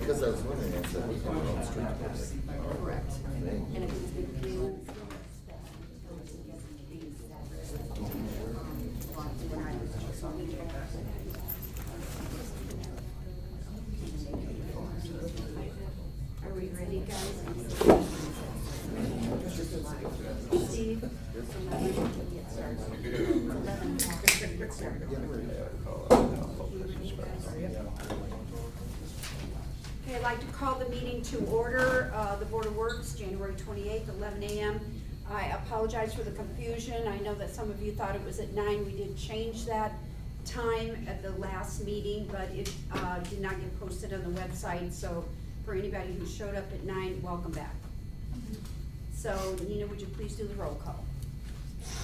Because I was wondering, I said, we can run on street. Correct. And it was the Are we ready, guys? Steve? Okay, I'd like to call the meeting to order, the Board of Works, January 28th, 11 a.m. I apologize for the confusion. I know that some of you thought it was at 9. We did change that time at the last meeting, but it did not get posted on the website. So for anybody who showed up at 9, welcome back. So Nina, would you please do the roll call?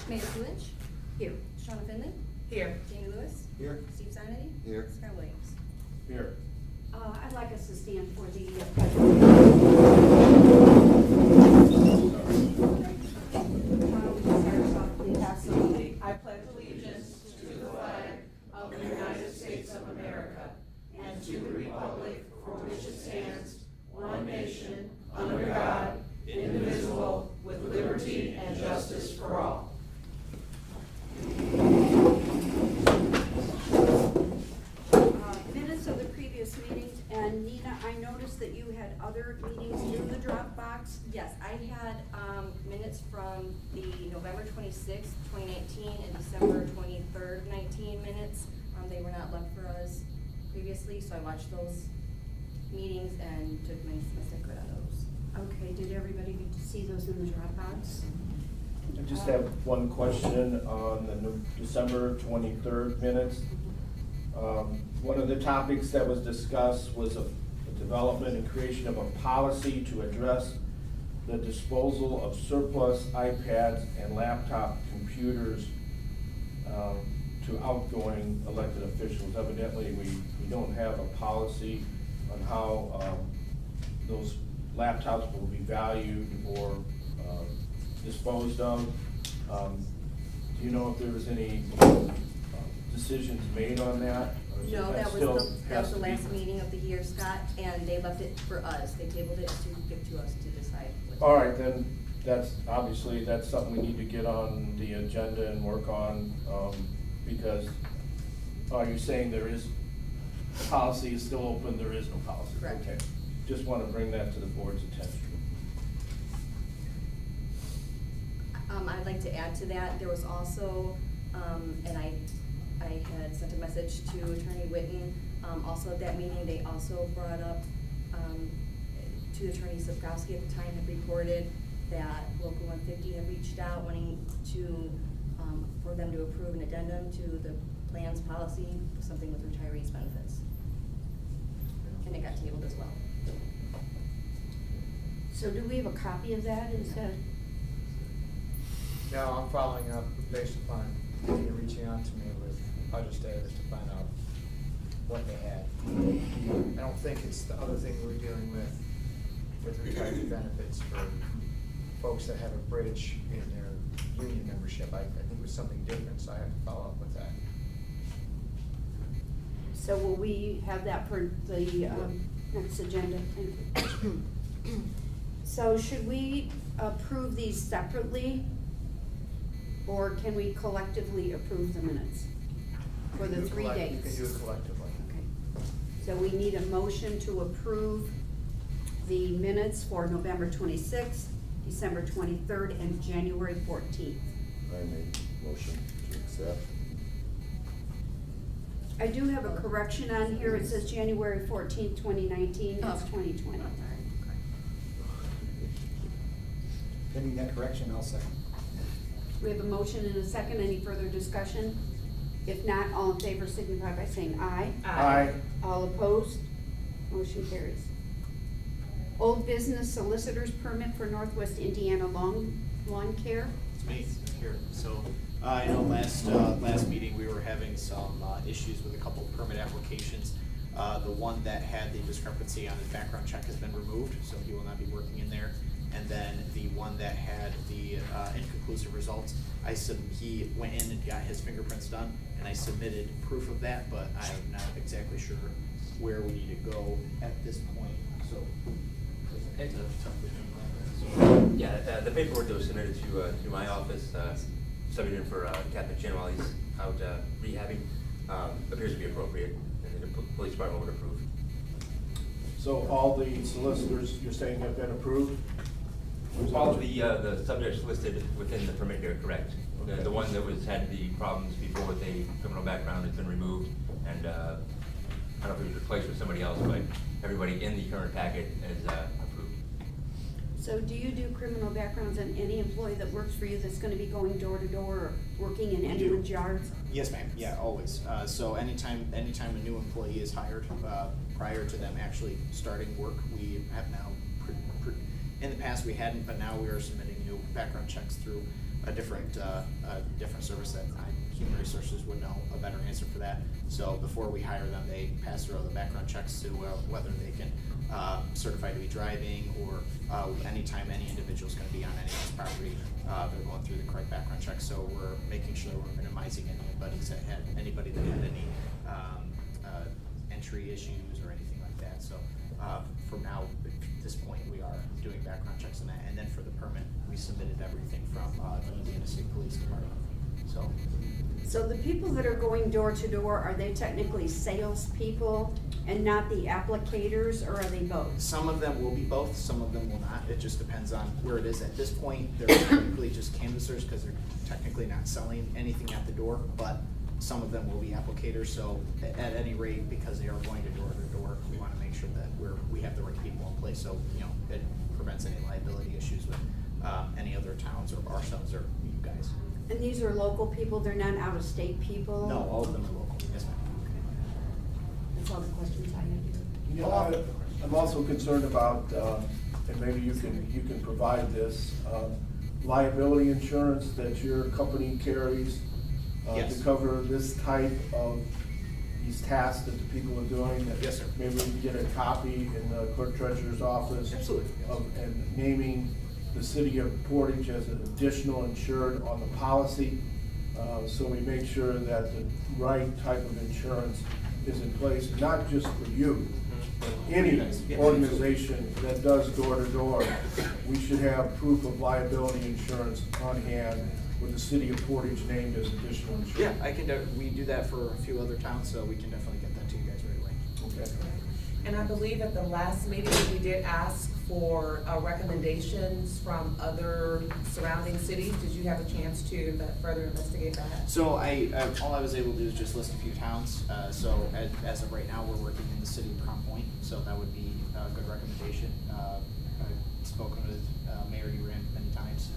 Mayor Coolidge? Here. Shauna Finley? Here. Jamie Lewis? Here. Steve Zionity? Here. Scott Williams? Here. I'd like us to stand for the I pledge allegiance to the flag of the United States of America and to the republic for which it stands, one nation, under God, indivisible, with liberty and justice for all. Minutes of the previous meetings, and Nina, I noticed that you had other meetings in the Dropbox. Yes, I had minutes from the November 26th, 2019 and December 23rd, 19 minutes. They were not left for us previously, so I watched those meetings and took my sticker out of those. Okay, did everybody get to see those in the Dropbox? I just have one question on the December 23rd minutes. One of the topics that was discussed was the development and creation of a policy to address the disposal of surplus iPads and laptop computers to outgoing elected officials. Evidently, we don't have a policy on how those laptops will be valued or disposed of. Do you know if there was any decisions made on that? No, that was the last meeting of the year, Scott, and they left it for us. They tabled it to give to us to decide. All right, then that's something we need to get on the agenda and work on, because you're saying there is, policy is still open, there is no policy. Correct. Okay, just want to bring that to the board's attention. I'd like to add to that, there was also, and I had sent a message to Attorney Whitten, also at that meeting, they also brought up, to Attorney Sapkowski at the time, had reported that Local 150 had reached out wanting to, for them to approve an addendum to the plan's policy, something with retirees' benefits. And it got tabled as well. So do we have a copy of that? Is that? No, I'm following up based upon you reaching out to me with budget status to find out what they had. I don't think it's the other thing we're dealing with retiree benefits for folks that have a bridge in their union membership. I think it was something different, so I have to follow up with that. So will we have that for the next agenda? Thank you. So should we approve these separately, or can we collectively approve the minutes for the 3 days? You can do it collectively. Okay. So we need a motion to approve the minutes for November 26th, December 23rd, and January 14th. I made motion to accept. I do have a correction on here. It says January 14th, 2019. It's Oh. 2020. Pending that correction, I'll second. We have a motion and a second. Any further discussion? If not, all in favor signify by saying aye. Aye. All opposed? Motion carries. Old business solicitor's permit for Northwest Indiana Lawn Care. It's me, here. So, I know last meeting, we were having some issues with a couple of permit applications. The one that had the discrepancy on his background check has been removed, so he will not be working in there. And then the one that had the inconclusive results, he went in and got his fingerprints done, and I submitted proof of that, but I'm not exactly sure where we need to go at this point, so. It's a tough question. Yeah, the paperwork that was submitted to my office, subbing in for Captain Chin while he's out rehabbing, appears to be appropriate, and the police department would approve. So all the solicitors, you're saying, have been approved? All of the subjects listed within the permit here, correct. Okay. The one that had the problems before with a criminal background has been removed, and I don't know if it was replaced with somebody else, but everybody in the current packet is approved. So do you do criminal backgrounds on any employee that works for you that's gonna be going door to door or working in We anyone's do. yards? Yes, ma'am, yeah, always. So anytime a new employee is hired, prior to them actually starting work, we have now, in the past we hadn't, but now we are submitting new background checks through a different service that Human Resources would know a better answer for that. So before we hire them, they pass through all the background checks to whether they can certify to be driving, or anytime any individual is going to be on anyone's property, they're going through the correct background check. So we're making sure we're minimizing anybody that had any entry issues or anything like that. So from now, at this point, we are doing background checks on that. And then for the permit, we submitted everything from the Indiana State Police Department. So the people that are going door to door, are they technically salespeople and not the applicators, or are they both? Some of them will be both, some of them will not. It just depends on where it is. At this point, they're technically just canvassers because they're technically not selling anything at the door, but some of them will be applicators. So at any rate, because they are going to door, we want to make sure that we have the right people in place, so it prevents any liability issues with any other towns or ourselves or you guys. And these are local people, they're not out-of-state people? No, all of them are local. Yes, ma'am. That's all the questions I had. You know, I'm also concerned about, and maybe you can provide this, liability insurance that your company carries Yes. to cover this type of these tasks that the people are doing. That Yes, sir. Maybe we can get a copy in the clerk treasurer's office. Absolutely, yes. And naming the city of Portage as an additional insured on the policy, so we make sure that the right type of insurance is in place, not just for you, but any Yeah. organization that does door to door. We should have proof of liability insurance on hand with the city of Portage named as additional insurance. Yeah, we do that for a few other towns, so we can definitely get that to you guys right away. Okay. And I believe at the last meeting, we did ask for recommendations from other surrounding cities. Did you have a chance to further investigate that? So all I was able to do is just list a few towns. So as of right now, we're working in the city of Crown Point, so that would be a good recommendation. I've spoken with Mayor Urin many times.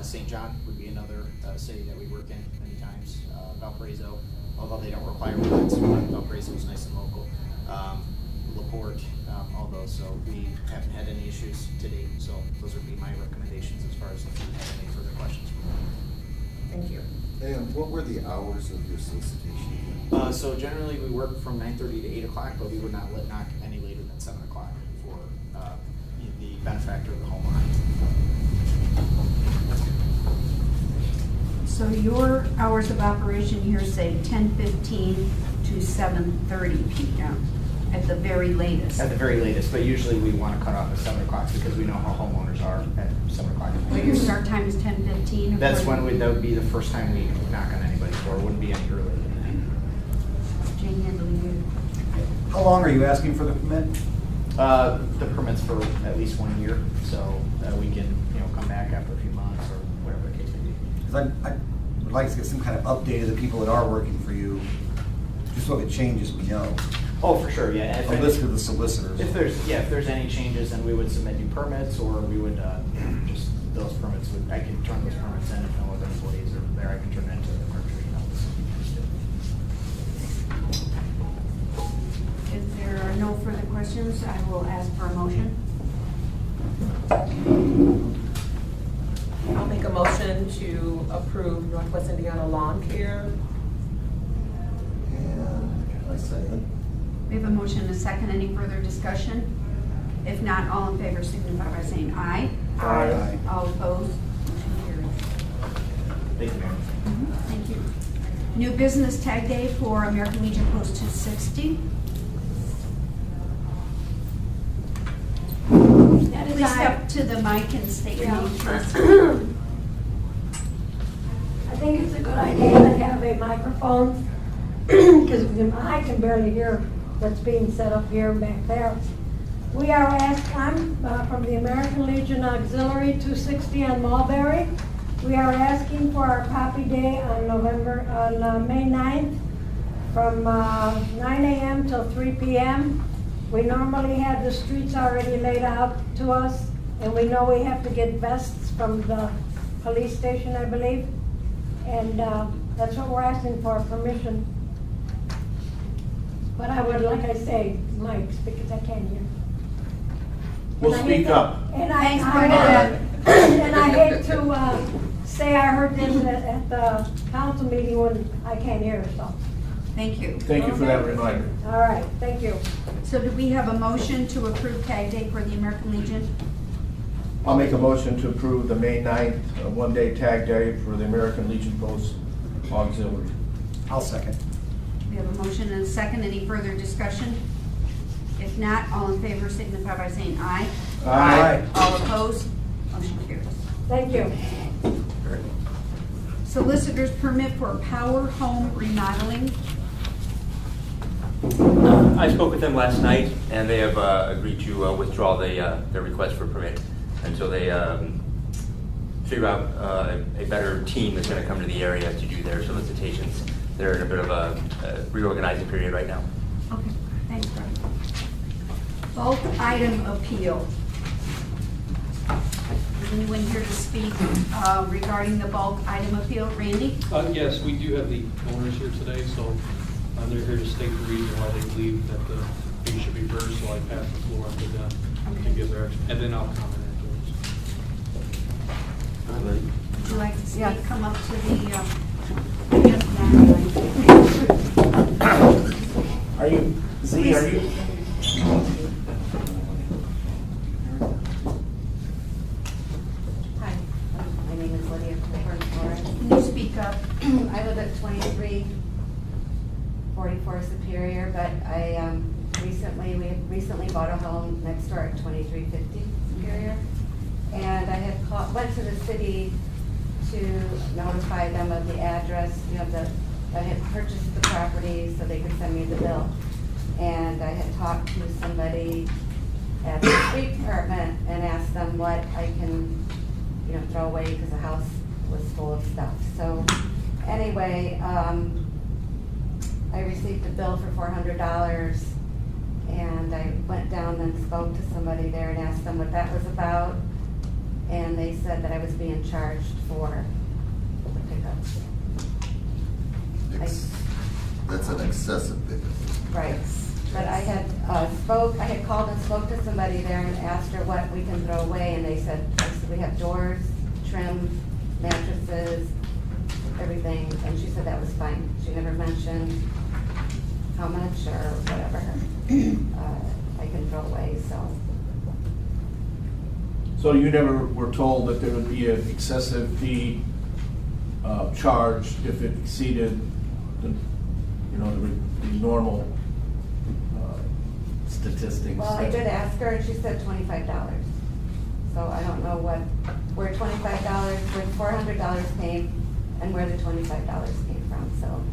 St. John would be another city that we work in many times. Valparaiso, although they don't require permits, Valparaiso is nice and local. LaPorte, all those, so we haven't had any issues to date, so those would be my recommendations as far as if you have any further questions. Thank you. And what were the hours of your solicitation? So generally we work from 9:30 to 8 o'clock, but we would not knock any later than 7 o'clock for the benefactor of the homeowner. So your hours of operation here say 10:15 to 7:30 PM at the very latest. At the very latest, but usually we want to cut off at 7 o'clock because we know how homeowners are at 7 o'clock. But your start time is 10:15? That's when that would be the first time we knock on anybody's door. It wouldn't be any earlier than Jane handling you. How long are you asking for the permit? that. The permit's for at least 1 year, so we can, come back after a few months or whatever the case may be. Because I would like to get some kind of update of the people that are working for you, just so if it changes, we know. Oh, for sure, yeah. A list of the solicitors. If there's any changes, then we would submit new permits, or we would, just, those permits I can turn those permits in if no other employees are there, I can turn it into the clerk, If there are no further questions, I will ask for a motion. I'll make a motion to approve Northwest Indiana Lawn Care. And I second. We have a motion and a second. Any further discussion? If not, all in favor signify by saying aye. Aye. All opposed? Motion carries. Thank you, Mayor. Thank you. New business tag day for American Legion Post 260. Please step to the mic and state your name first. I think it's a good idea to have a microphone, because I can barely hear what's being said up here and back there. We are asked, I'm from the American Legion Auxiliary 260 on Mulberry. We are asking for our Poppy Day on May 9th from 9 a.m. till 3 p.m. We normally have the streets already laid out to us, and we know we have to get vests from the police station, I believe. And that's what we're asking for, permission. But I would, like I say, mics, because I can't hear. We'll And I speak hate up. And Thanks, and I hate to say I heard this at the council meeting when I can't hear, so. Thank you. Thank you for that reminder. All right, thank you. So do we have a motion to approve tag day for the American Legion? I'll make a motion to approve the May 9th, one-day tag day for the American Legion Post Auxiliary. I'll second. We have a motion and a second. Any further discussion? If not, all in favor signify by saying aye. Aye. All opposed? Motion carries. Thank you. Solicitor's permit for Power Home remodeling. I spoke with them last night, and they have agreed to withdraw their request for permit until they figure out a better team that's going to come to the area to do their solicitations. They're in a bit of a reorganizing period right now. Okay, thanks, Brian. Bulk item appeal. Is anyone here to speak regarding the bulk item appeal? Randy? Yes, we do have the owners here today, so they're here to state the reason why they believe that the fee should be reversed, so I pass the floor up to them to give their, and then I'll comment afterwards. Would you like to speak? Yes. Come up to the, Are you, Z, are you? Hi, my name is Lydia Portage. can you speak up? I live at 2344 Superior, but we recently bought a home next door at 2350 Superior. And I had went to the city to notify them of the address, that I had purchased the property so they could send me the bill. And I had talked to somebody at the street department and asked them what I can, throw away because the house was full of stuff. So anyway, I received a bill for $400, and I went down and spoke to somebody there and asked them what that was about. And they said that I was being charged for the pickup. That's an excessive pickup. Right, but I had called and spoke to somebody there and asked her what we can throw away, and they said, we have doors, trim, mattresses, everything, and she said that was fine. She never mentioned how much or whatever I can throw away, so. So you never were told that there would be an excessive fee charged if it exceeded the, you know, the normal statistics. Well, I did ask her and she said $25. So I don't know where $25, where $400 came and where the $25 came from, so.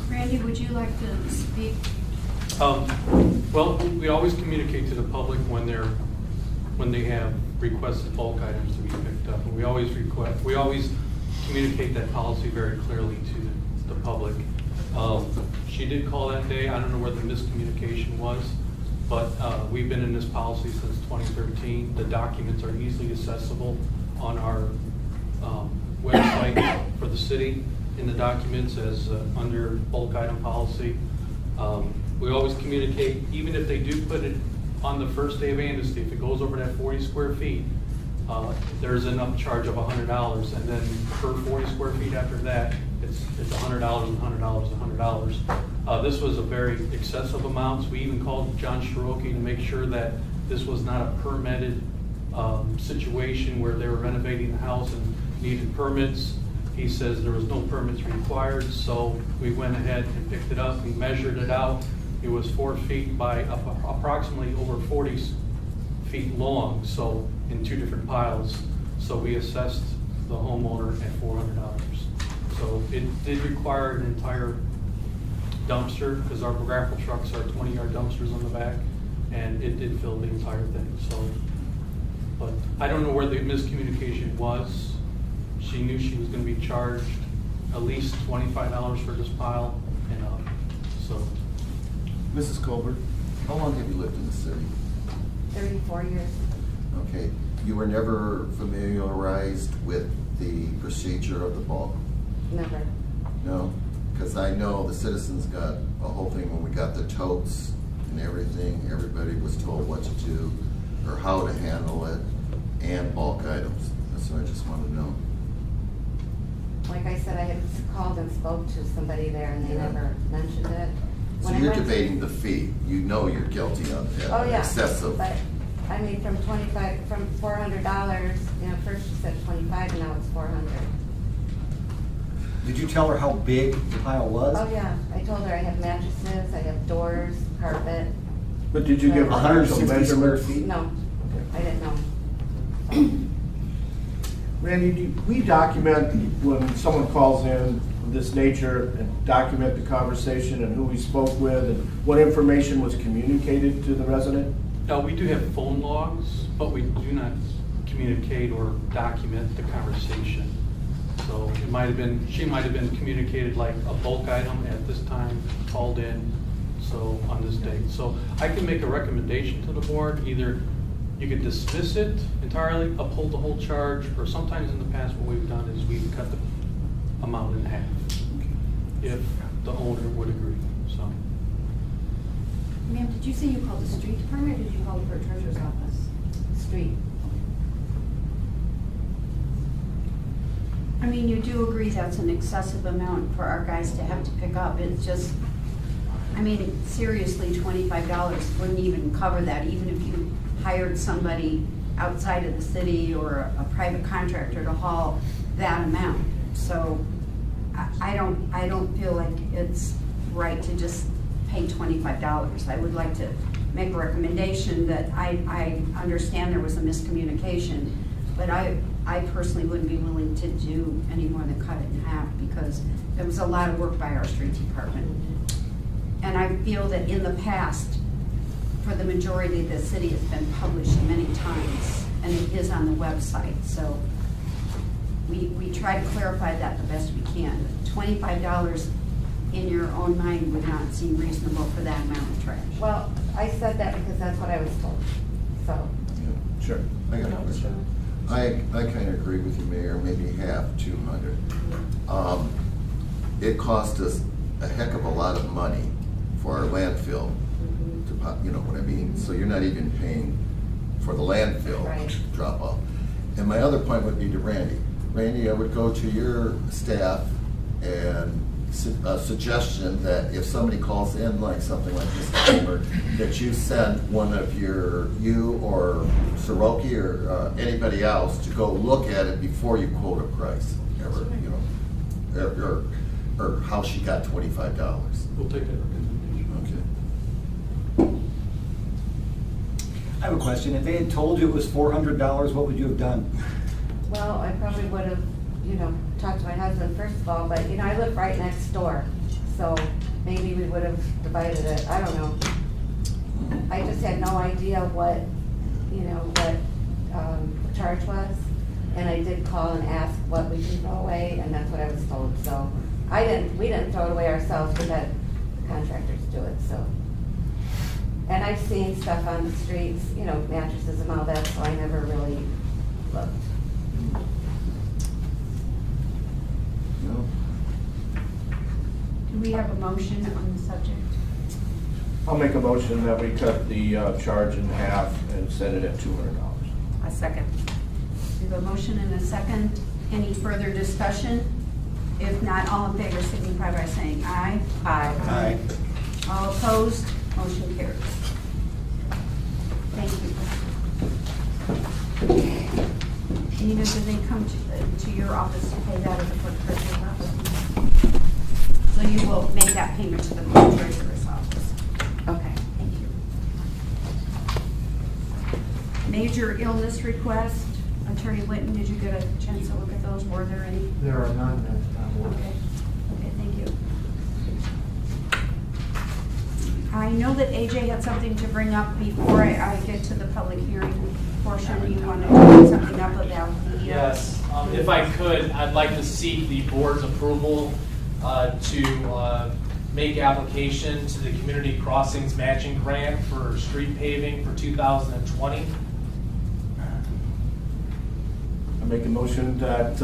Randy, would you like to speak? Well, we always communicate to the public when they have requested bulk items to be picked up. And we always communicate that policy very clearly to the public. She did call that day. I don't know where the miscommunication was, but we've been in this policy since 2013. The documents are easily accessible on our website for the city in the documents as under bulk item policy. We always communicate, even if they do put it on the first day of amnesty, if it goes over that 40 square feet, there's an upcharge of $100, and then per 40 square feet after that, it's $100 and $100 and $100. This was a very excessive amount. So we even called John Shiroki to make sure that this was not a permitted situation where they were renovating the house and needed permits. He says there was no permits required, so we went ahead and picked it up. We measured it out. It was 4 feet by approximately over 40 feet long, so in 2 different piles. So we assessed the homeowner at $400. So it did require an entire dumpster because our grapple trucks are 20-yard dumpsters on the back, and it did fill the entire thing. So, but I don't know where the miscommunication was. She knew she was going to be charged at least $25 for this pile, and so. Mrs. Colbert, how long have you lived in the city? 34 years. Okay, you were never familiarized with the procedure of the bulk? Never. No? Because I know the citizens got a whole thing when we got the totes and everything. Everybody was told what to do or how to handle it, and bulk items. That's what I just want to know. Like I said, I had called and spoke to somebody there and they never mentioned it. So you're debating the fee. You know you're guilty of that. Oh, yeah. Excessive. But, I mean, from $400, you know, first she said 25 and now it's 400. Did you tell her how big the pile was? Oh, yeah. I told her I have mattresses, I have doors, carpet. But did you give her 160 actual square measurements? feet? No, I didn't know. So. Randy, we document when someone calls in of this nature and document the conversation and who we spoke with and what information was communicated to the resident? We do have phone logs, but we do not communicate or document the conversation. So it might have been, she might have been communicated like a bulk item at this time, called in, so on this date. So I can make a recommendation to the board, either you could dismiss it entirely, uphold the whole charge, or sometimes in the past what we've done is we've cut the amount in half, if the owner would agree, so. Ma'am, did you say you called the street department, or did you call the clerk treasurer's office? Street. I mean, you do agree that's an excessive amount for our guys to have to pick up. It's just, I mean, seriously, $25 wouldn't even cover that, even if you hired somebody outside of the city or a private contractor to haul that amount. So I don't feel like it's right to just pay $25. I would like to make a recommendation that I understand there was a miscommunication, but I personally wouldn't be willing to do any more than cut it in half because there was a lot of work by our street department. And I feel that in the past, for the majority of the city, it's been published many times, and it is on the website. So we try to clarify that the best we can. $25 in your own mind would not seem reasonable for that amount of trash. Well, I said that because that's what I was told, so. Yeah. Sure. I got a question. I kind of agree with you, Mayor, maybe half, 200. It cost us a heck of a lot of money for our landfill, to, you know what I mean? So you're not even paying for the landfill drop off. And my other point would be to Randy. Randy, I would go to your staff and a suggestion that if somebody calls in like something like this, that you send one of you or Soroki or anybody else to go look at it before you quote a price. ever, you know, or how she got $25. We'll take that recommendation. Okay. I have a question. If they had told you it was $400, what would you have done? Well, I probably would have, you know, talked to my husband first of all, but, you know, I live right next door, so maybe we would have divided it, I don't know. I just had no idea what, you know, what the charge was, and I did call and ask what we can throw away, and that's what I was told, so. We didn't throw it away ourselves, we had the contractors do it, so. And I've seen stuff on the streets, you know, mattresses and all that, so I never really looked. No. Do we have a motion on the subject? I'll make a motion that we cut the charge in half and set it at $200. A second. We have a motion and a second. Any further discussion? If not, all in favor signify by saying aye. Aye. Aye. All opposed, motion carries. Thank you. Nina, do they come to your office to pay that at the clerk treasurer's office? So you will make that payment to the clerk treasurer's office. Okay. Thank you. Major illness request. Attorney Whitten, did you get a chance to look at those? Were there any? There are none that I'm aware of. Okay. Okay, thank you. I know that AJ had something to bring up before I get to the public hearing portion. You wanted to bring something up about the... Yes, if I could, I'd like to seek the board's approval to make application to the Community Crossings Matching Grant for street paving for 2020. I make a motion that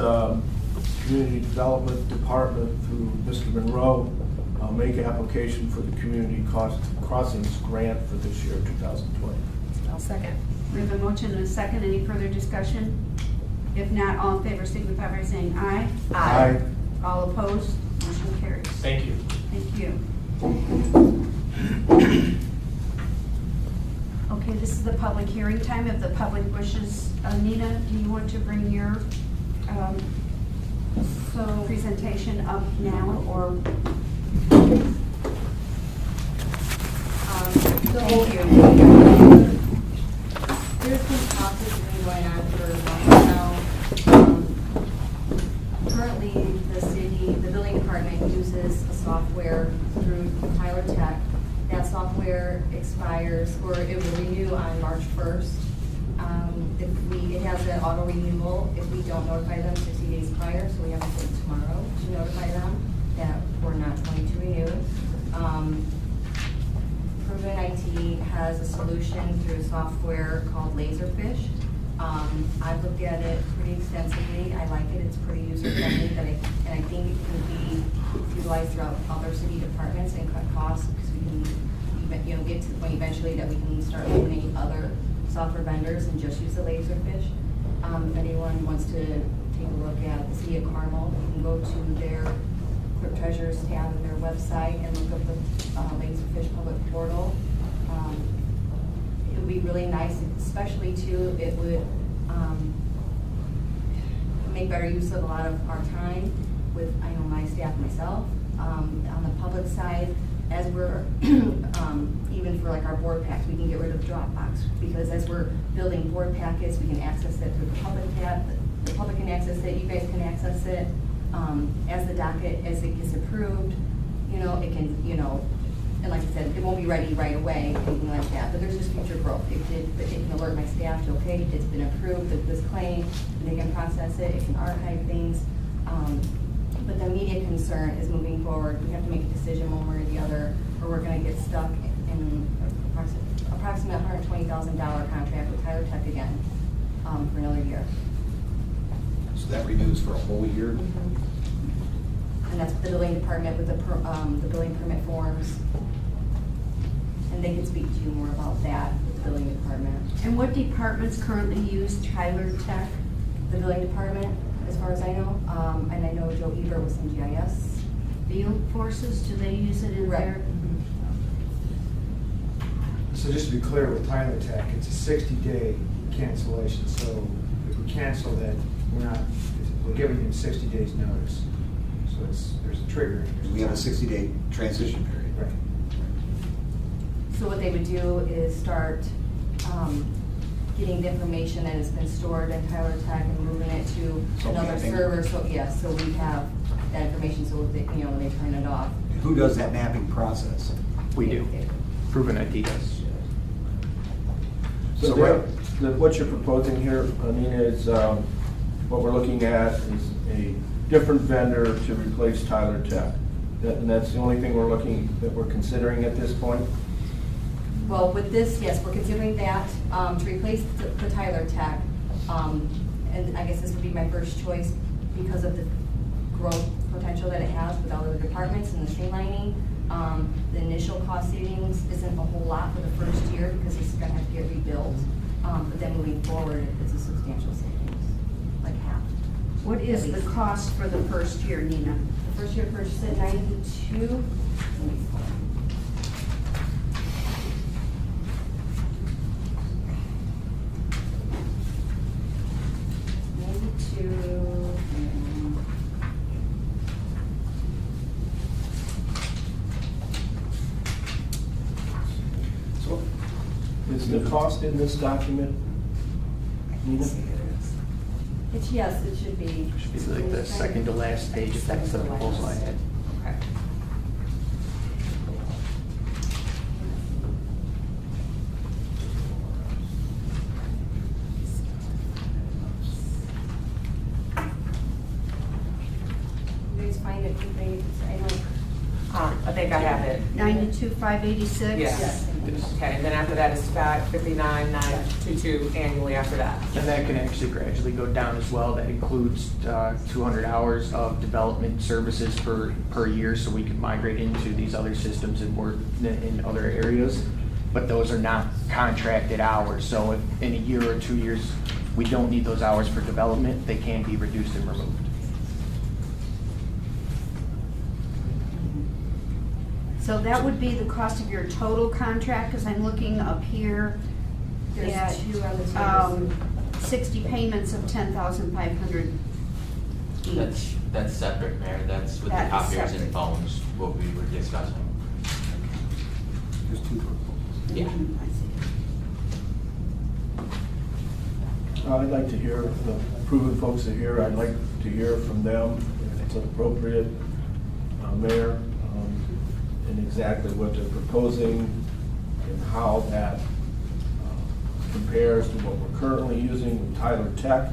Community Development Department through Mr. Monroe make application for the Community Crossings Grant for this year, 2020. I'll second. We have a motion and a second. Any further discussion? If not, all in favor signify by saying aye. Aye. All opposed, motion carries. Thank you. Thank you. Okay, this is the public hearing time. If the public wishes, Nina, do you want to bring your presentation up now, or? Thank you. There's been talks that's been going on for a while now. Currently, the building department uses a software through Tyler Tech. That software expires, or it will renew on March 1st. It has an auto renewal if we don't notify them 60 days prior, so we have to wait tomorrow to notify them that we're not going to renew. Proven IT has a solution through software called Laserfish. I've looked at it pretty extensively. I like it. It's pretty user-friendly, and I think it can be utilized throughout other city departments and cut costs, because we can get to the point eventually that we can start eliminating other software vendors and just use the Laserfish. If anyone wants to take a look at the City of Carmel, you can go to their Clerk Treasurer's tab on their website and look up the Laserfish public portal. It would be really nice, especially too, it would make better use of a lot of our time with, I know, my staff, myself. On the public side, as we're, even for like our board packs, we can get rid of Dropbox, because as we're building board packets, we can access it through the public tab. The public can access it, you guys can access it. As the docket, as it gets approved, it can, and like I said, it won't be ready right away, anything like that, but there's just future growth. It can alert my staff to, okay, it's been approved, this claim, and they can process it, it can archive things. But the immediate concern is moving forward. We have to make a decision one way or the other, or we're gonna get stuck in approximate $120,000 contract with Tyler Tech again, for another year. So that renews for a whole year? And that's the building department with the building permit forms. And they can speak to you more about that with the building department. And what departments currently use Tyler Tech? The building department, as far as I know, and I know Joe Ebert was in GIS. Field forces, do they use it in Right. their? So just to be clear with Tyler Tech, it's a 60-day cancellation, so if we cancel that, we're giving him 60 days notice. So there's a trigger. We have a 60-day transition period. Right. So what they would do is start getting the information that has been stored in Tyler Tech and moving it to So another mapping. server. So yes, so we have that information. So they, when they turn it off. And who does that mapping process? We do. Proven IT does. So So what you're proposing here, Nina, is what we're looking at is a different vendor to replace Tyler Tech. And that's the only thing that we're considering at this point? Well, with this, yes, we're considering that to replace the Tyler Tech. And I guess this would be my first choice because of the growth potential that it has with all the departments and the streamlining. The initial cost savings isn't a whole lot for the first year because it's going to have to get rebuilt. But then moving forward, it's a substantial savings, like half. What is the cost for the first year, Nina? The first year purchase at 92. So is the cost in this document, Nina? Yes, it should be. Should be like the second to last page if that's the proposal I had. Okay. You guys find it, I know. I think I have it. 92,586? Yes. Okay, and then after that is 59,922 annually after that. And that can actually gradually go down as well. That includes 200 hours of development services per year, so we can migrate into these other systems and work in other areas. But those are not contracted hours, so if in a year or 2 years we don't need those hours for development, they can be reduced and removed. So that would be the cost of your total contract, because I'm looking up here There's at, two on the table. 60 payments of 10,500 each. That's separate, Mayor. That's with the That is copiers and separate. phones, what we were discussing. There's two proposals. Yeah. I see. I'd like to hear the proven folks that are here. I'd like to hear from them, if it's appropriate, Mayor, and exactly what they're proposing and how that compares to what we're currently using with Tyler Tech.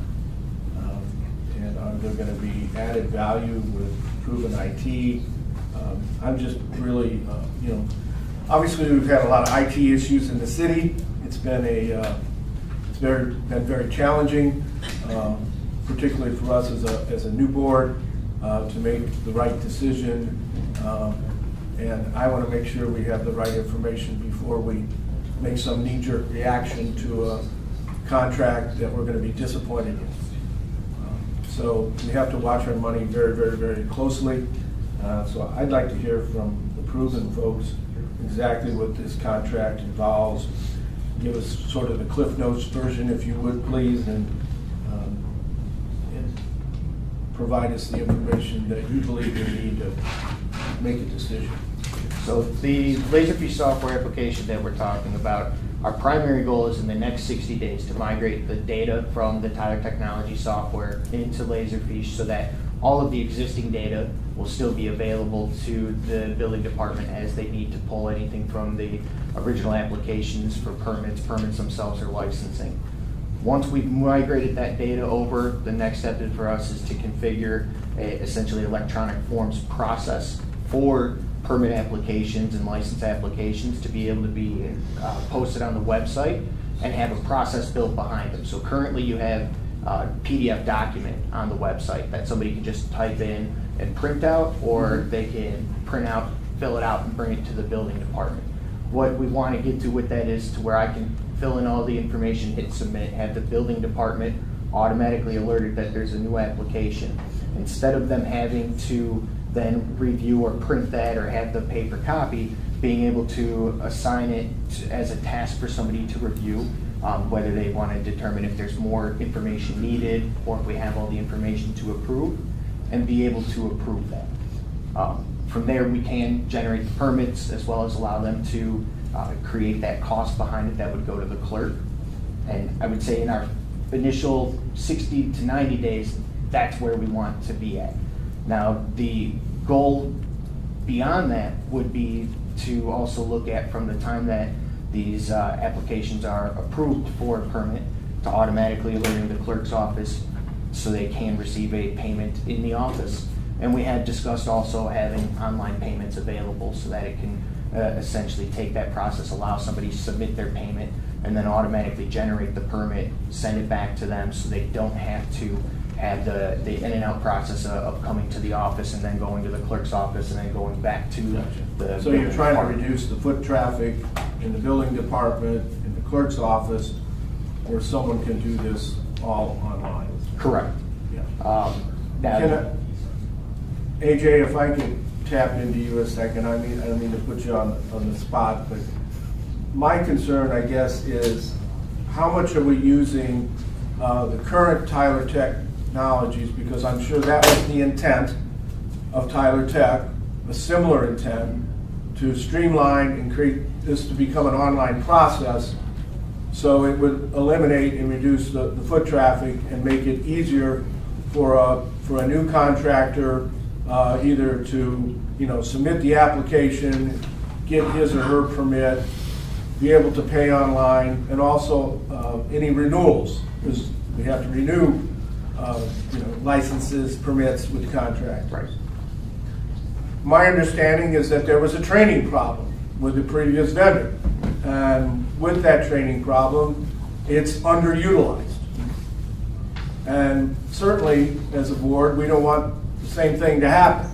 And are there going to be added value with proven IT? I'm just really, obviously we've had a lot of IT issues in the city. It's been been very challenging, particularly for us as a new board, to make the right decision. And I want to make sure we have the right information before we make some knee-jerk reaction to a contract that we're going to be disappointed in. So we have to watch our money very, very, very closely. So I'd like to hear from the proven folks exactly what this contract involves. Give us sort of the Cliff Notes version, if you would, please, and provide us the information that you believe we need to make a decision. So the Laserfish software application that we're talking about, our primary goal is in the next 60 days to migrate the data from the Tyler Technology software into Laserfish so that all of the existing data will still be available to the building department as they need to pull anything from the original applications for permits themselves or licensing. Once we've migrated that data over, the next step for us is to configure essentially electronic forms process for permit applications and license applications to be able to be posted on the website and have a process built behind them. So currently you have a PDF document on the website that somebody can just type in and print out, or they can print out, fill it out, and bring it to the building department. What we want to get to with that is to where I can fill in all the information, hit submit, have the building department automatically alerted that there's a new application. Instead of them having to then review or print that or have the paper copy, being able to assign it as a task for somebody to review, whether they want to determine if there's more information needed or if we have all the information to approve, and be able to approve that. From there, we can generate the permits as well as allow them to create that cost behind it that would go to the clerk. And I would say in our initial 60 to 90 days, that's where we want to be at. Now, the goal beyond that would be to also look at from the time that these applications are approved for a permit to automatically alerting the clerk's office so they can receive a payment in the office. And we had discussed also having online payments available so that it can essentially take that process, allow somebody to submit their payment, and then automatically generate the permit, send it back to them so they don't have to have the in and out process of coming to the office and then going to the clerk's office and then going back to the. So you're trying to reduce the foot traffic in the building department, in the clerk's office, where someone can do this all online? Correct. Yeah. Now, AJ, if I could tap into you a second, I don't mean to put you on the spot, but my concern, I guess, is how much are we using the current Tyler technologies, because I'm sure that was the intent of Tyler Tech, a similar intent to streamline and create this to become an online process, so it would eliminate and reduce the foot traffic and make it easier for a new contractor either to submit the application, get his or her permit, be able to pay online, and also any renewals, because we have to renew licenses, permits with contractors. Right. My understanding is that there was a training problem with the previous vendor, and with that training problem, it's underutilized. And certainly, as a board, we don't want the same thing to happen.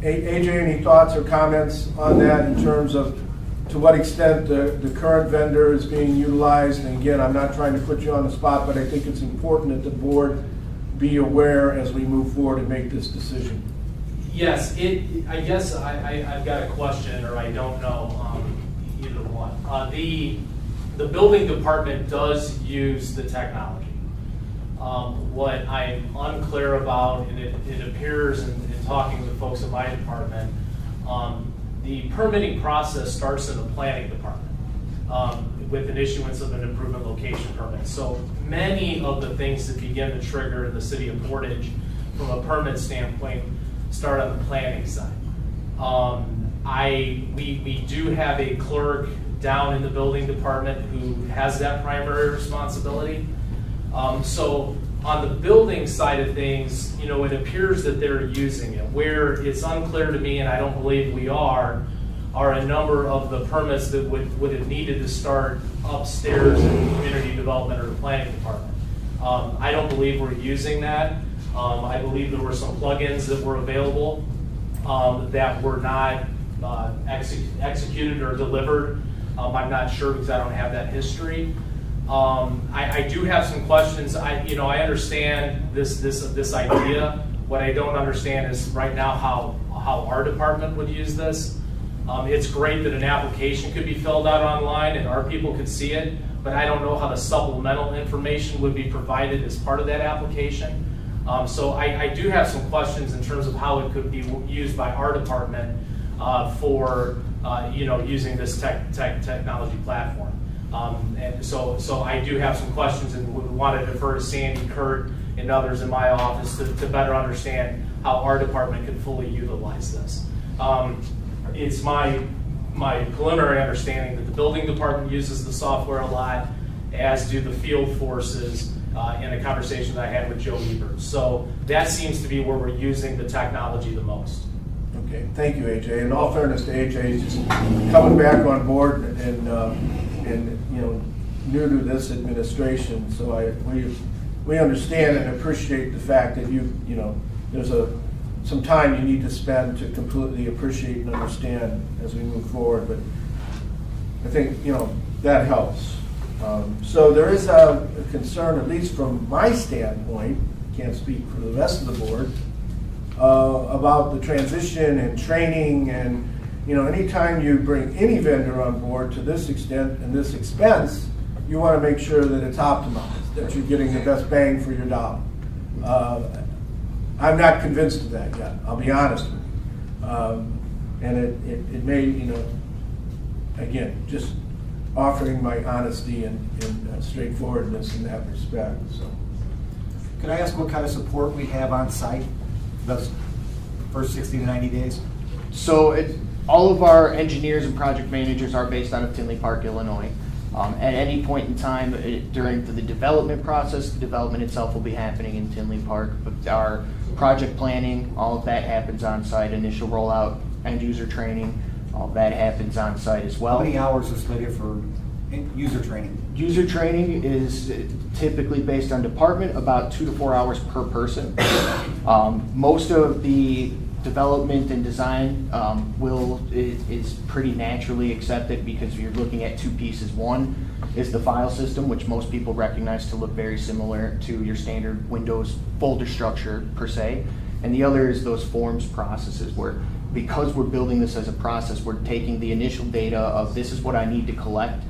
AJ, any thoughts or comments on that in terms of to what extent the current vendor is being utilized? And again, I'm not trying to put you on the spot, but I think it's important that the board be aware as we move forward and make this decision. Yes, I guess I've got a question, or I don't know, either one. The building department does use the technology. What I'm unclear about, and it appears in talking with folks in my department, the permitting process starts in the planning department with an issuance of an improvement location permit. So many of the things that begin to trigger in the city of Portage from a permit standpoint start on the planning side. We do have a clerk down in the building department who has that primary responsibility. So on the building side of things, it appears that they're using it. Where it's unclear to me, and I don't believe we are a number of the permits that would have needed to start upstairs in community development or the planning department. I don't believe we're using that. I believe there were some plugins that were available that were not executed or delivered. I'm not sure because I don't have that history. I do have some questions. I understand this idea. What I don't understand is right now how our department would use this. It's great that an application could be filled out online and our people could see it, but I don't know how the supplemental information would be provided as part of that application. So I do have some questions in terms of how it could be used by our department for using this technology platform. And so I do have some questions and would want to defer to Sandy, Kurt, and others in my office to better understand how our department can fully utilize this. It's my preliminary understanding that the building department uses the software a lot, as do the field forces, in a conversation that I had with Joe Ebert. So that seems to be where we're using the technology the most. Okay, thank you, AJ. In all fairness to AJ, he's just coming back on board and new to this administration. So we understand and appreciate the fact that there's some time you need to spend to completely appreciate and understand as we move forward. But I think that helps. So there is a concern, at least from my standpoint, can't speak for the rest of the board, about the transition and training and you know, anytime you bring any vendor on board to this extent and this expense, you want to make sure that it's optimized, that you're getting the best bang for your dollar. I'm not convinced of that yet, I'll be honest with you. And it may, you know, again, just offering my honesty and straightforwardness in that respect, so. Could I ask what kind of support we have on site those first 60 to 90 days? So all of our engineers and project managers are based out of Tinley Park, Illinois. At any point in time during the development process, the development itself will be happening in Tinley Park, but our project planning, all of that happens on site, initial rollout, end user training, all of that happens on site as well. How many hours is slated for user training? User training is typically based on department, about 2 to 4 hours per person. Most of the development and design is pretty naturally accepted because you're looking at two pieces. One is the file system, which most people recognize to look very similar to your standard Windows folder structure per se. And the other is those forms processes where, because we're building this as a process, we're taking the initial data of this is what I need to collect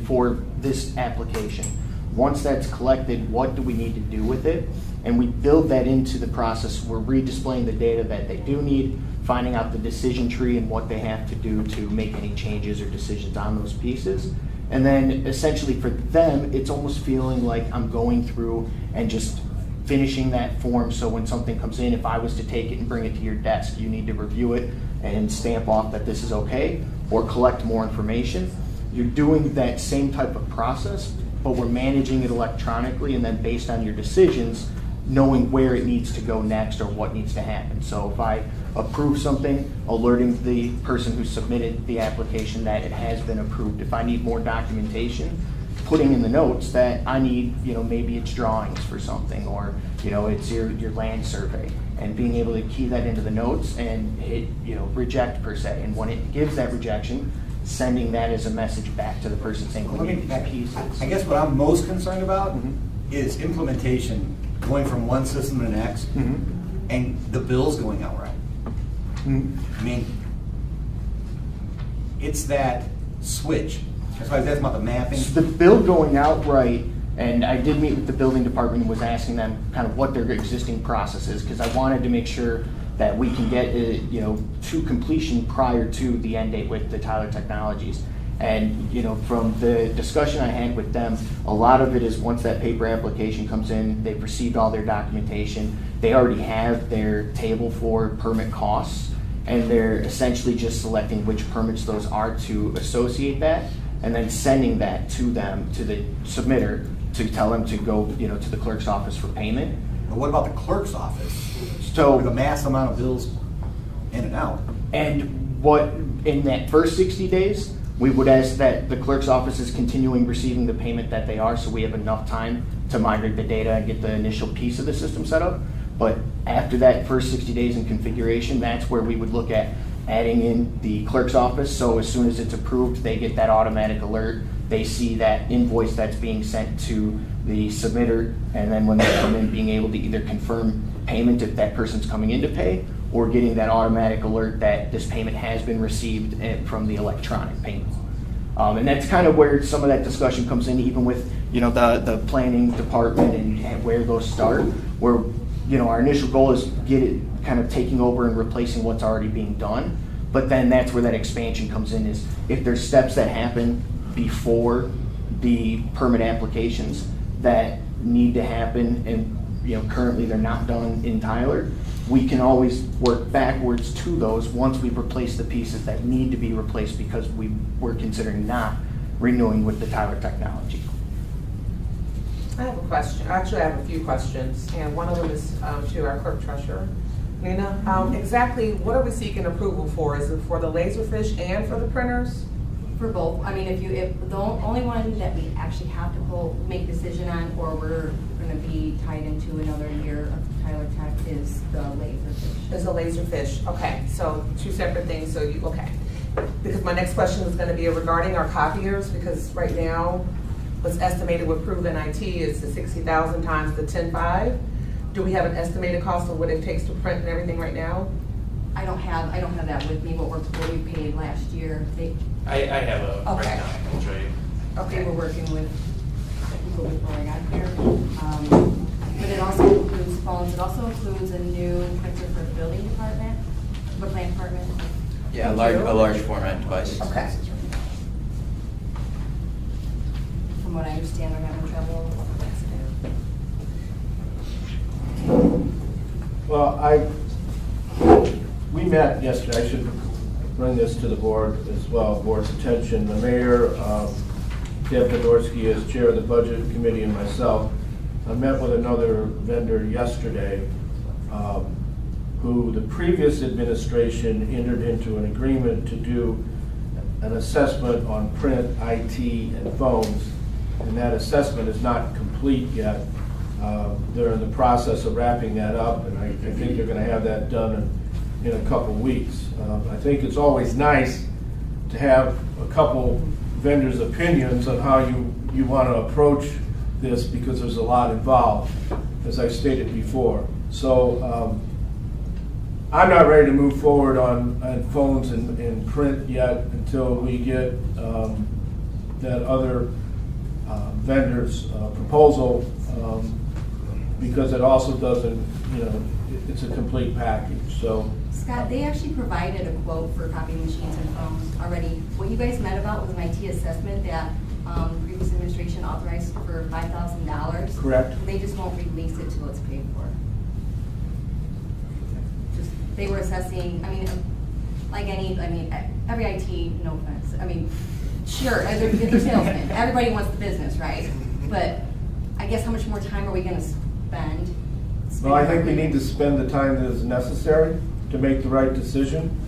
for this application. Once that's collected, what do we need to do with it? And we build that into the process. We're redisplaying the data that they do need, finding out the decision tree and what they have to do to make any changes or decisions on those pieces. And then essentially for them, it's almost feeling like I'm going through and just finishing that form, so when something comes in, if I was to take it and bring it to your desk, you need to review it and stamp off that this is okay, or collect more information. You're doing that same type of process, but we're managing it electronically, and then based on your decisions, knowing where it needs to go next or what needs to happen. So if I approve something, alerting the person who submitted the application that it has been approved. If I need more documentation, putting in the notes that I need, you know, maybe it's drawings for something, or, you know, it's your land survey, and being able to key that into the notes and hit, you know, reject per se. And when it gives that rejection, sending that as a message back to the person saying, we need these pieces. I guess what I'm most concerned about is implementation, going from one system to the next, and the bills going out right. I mean, it's that switch. That's why I was asking about the mapping. So the bill going out right, and I did meet with the building department and was asking them kind of what their existing process is, because I wanted to make sure that we can get it, you know, to completion prior to the end date with the Tyler Technologies. And, you know, from the discussion I had with them, a lot of it is once that paper application comes in, they've received all their documentation, they already have their table for permit costs, and they're essentially just selecting which permits those are to associate that, and then sending that to them, to the submitter, to tell them to go, you know, to the clerk's office for payment. But what about the clerk's office? So with a mass amount of bills in and out. And what, in that first 60 days, we would ask that the clerk's office is continuing receiving the payment that they are, so we have enough time to migrate the data and get the initial piece of the system set up. But after that first 60 days in configuration, that's where we would look at adding in the clerk's office. So as soon as it's approved, they get that automatic alert. They see that invoice that's being sent to the submitter, and then when they come in, being able to either confirm payment if that person's coming in to pay, or getting that automatic alert that this payment has been received from the electronic payment. And that's kind of where some of that discussion comes in, even with, you know, the planning department and where those start, where, you know, our initial goal is get it kind of taking over and replacing what's already being done. But then that's where that expansion comes in, is if there's steps that happen before the permit applications that need to happen, and, you know, currently they're not done in Tyler, we can always work backwards to those once we've replaced the pieces that need to be replaced because we're considering not renewing with the Tyler technology. I have a question. Actually, I have a few questions, and one of them is to our clerk treasurer, Nina. Exactly what are we seeking approval for? Is it for the Laserfish and for the printers? For both. I mean, if the only one that we actually have to make decision on, or we're going to be tied into another year of Tyler Tech, is the Laserfish. Is the Laserfish. Okay, so two separate things. So okay. Because my next question is going to be regarding our copiers, because right now what's estimated with proven IT is the 60,000 times the 10.5. Do we have an estimated cost of what it takes to print and everything right now? I don't have that with me, what we paid last year. I have a Okay. breakdown I can show you. They were working with people before I got here. But it also includes phones, it also includes a new printer for the building department, the plant department. Yeah, a large format device. Okay. From what I understand, they're having trouble. Well, we met yesterday, I should bring this to the board as well, board's attention. The mayor, Deb Podorsky as chair of the budget committee, and myself, I met with another vendor yesterday, who the previous administration entered into an agreement to do an assessment on print, IT, and phones, and that assessment is not complete yet. They're in the process of wrapping that up, and I think they're going to have that done in a couple weeks. I think it's always nice to have a couple vendors' opinions on how you want to approach this, because there's a lot involved, as I stated before. So I'm not ready to move forward on phones and print yet until we get that other vendor's proposal, because it also doesn't, it's a complete package. So Scott, they actually provided a quote for copy machines and phones already. What you guys met about was an IT assessment that previous administration authorized for $5,000. Correct. They just won't release it till it's paid for. They were assessing, every IT, no offense, sure, they're salesmen, everybody wants the business, right? But I guess how much more time are we gonna spend? well, I think we need to spend the time that is necessary to make the right decision.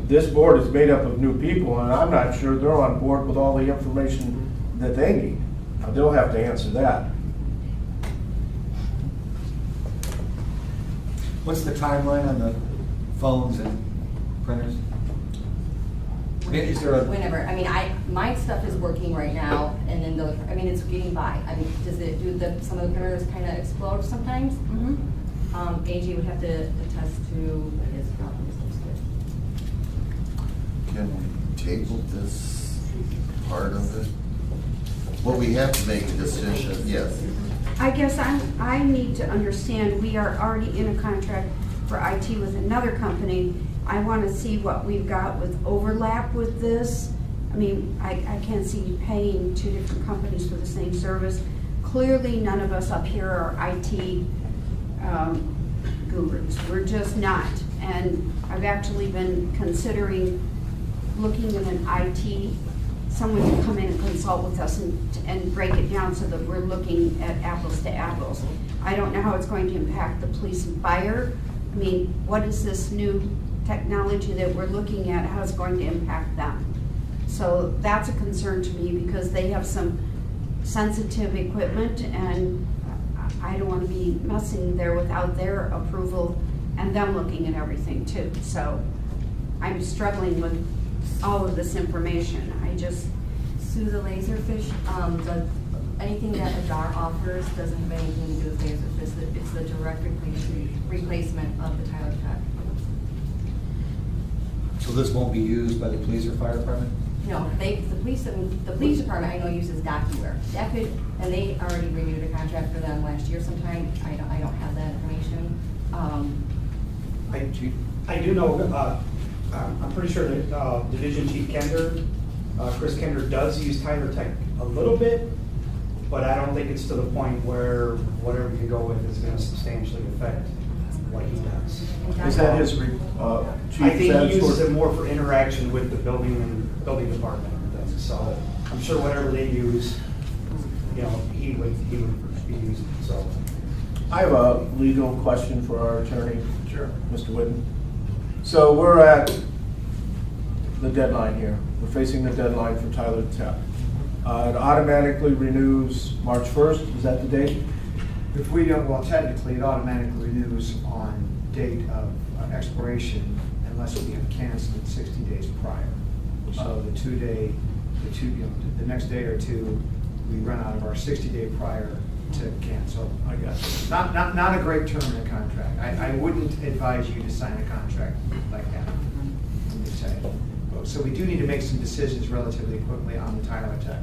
This board is made up of new people, and I'm not sure they're on board with all the information that they need. They'll have to answer that. What's the timeline on the phones and printers? Is there a? Whenever, my stuff is working right now, and then it's getting by. Does it do some of the printers kind of explode sometimes? Mm-hmm. AJ would have to attest to his problems. Can we table this part of it? Well, we have to make a decision, yes. I guess I need to understand, we are already in a contract for IT with another company. I want to see what we've got with overlap with this. I can't see you paying two different companies for the same service. Clearly, none of us up here are IT gurus. We're just not. And I've actually been considering looking at an IT, someone to come in and consult with us and break it down so that we're looking at apples to apples. I don't know how it's going to impact the police and fire. What is this new technology that we're looking at, how it's going to impact them? So that's a concern to me, because they have some sensitive equipment, and I don't want to be messing there without their approval and them looking at everything too. So I'm struggling with all of this information. Sue, the Laserfish, anything that Adar offers doesn't have anything to do with Laserfish. It's the direct replacement of the Tyler Tech. So this won't be used by the police or fire department? No, the police department I know uses DocuWare. And they already renewed a contract for them last year sometime. I don't have that information. I do know, I'm pretty sure that Division Chief Kender, Chris Kender, does use Tyler Tech a little bit, but I don't think it's to the point where whatever you go with is going to substantially affect what he does. Is that his chief? I think he uses it more for interaction with the building department and things. So I'm sure whatever they use, he would be using. So I have a legal question for our attorney. Sure. Mr. Whitten. So we're at the deadline here. We're facing the deadline for Tyler Tech. It automatically renews March 1st. Is that the date? If we don't, well, technically, it automatically renews on date of expiration unless we have canceled 60 days prior. So the next day or two, we run out of our 60-day prior to cancel. I got Yes. Not a great term in a contract. I wouldn't advise you to sign a contract like that. Let me say. So we do need to make some decisions relatively quickly on the Tyler Tech.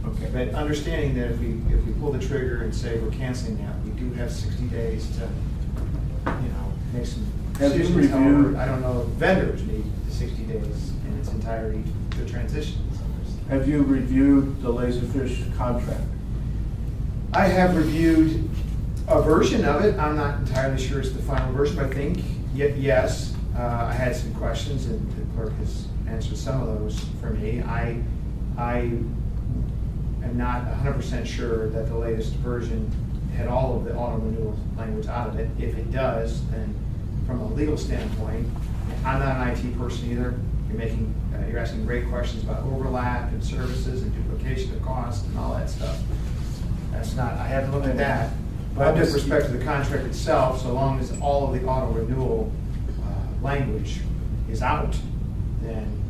Okay. But understanding that if we pull the trigger and say we're canceling that, we do have 60 days to, make some Have you decisions. However, reviewed- I don't know if vendors need the 60 days in its entirety to transition. Have you reviewed the Laserfish contract? I have reviewed a version of it. I'm not entirely sure it's the final version, but I think, yes. I had some questions, and the clerk has answered some of those for me. I am not 100% sure that the latest version had all of the auto renewal language out of it. If it does, then from a legal standpoint, I'm not an IT person either. You're asking great questions about overlap and services and duplication of cost and all that stuff. I haven't looked at that. But with respect to the contract itself, so long as all of the auto renewal language is out, then.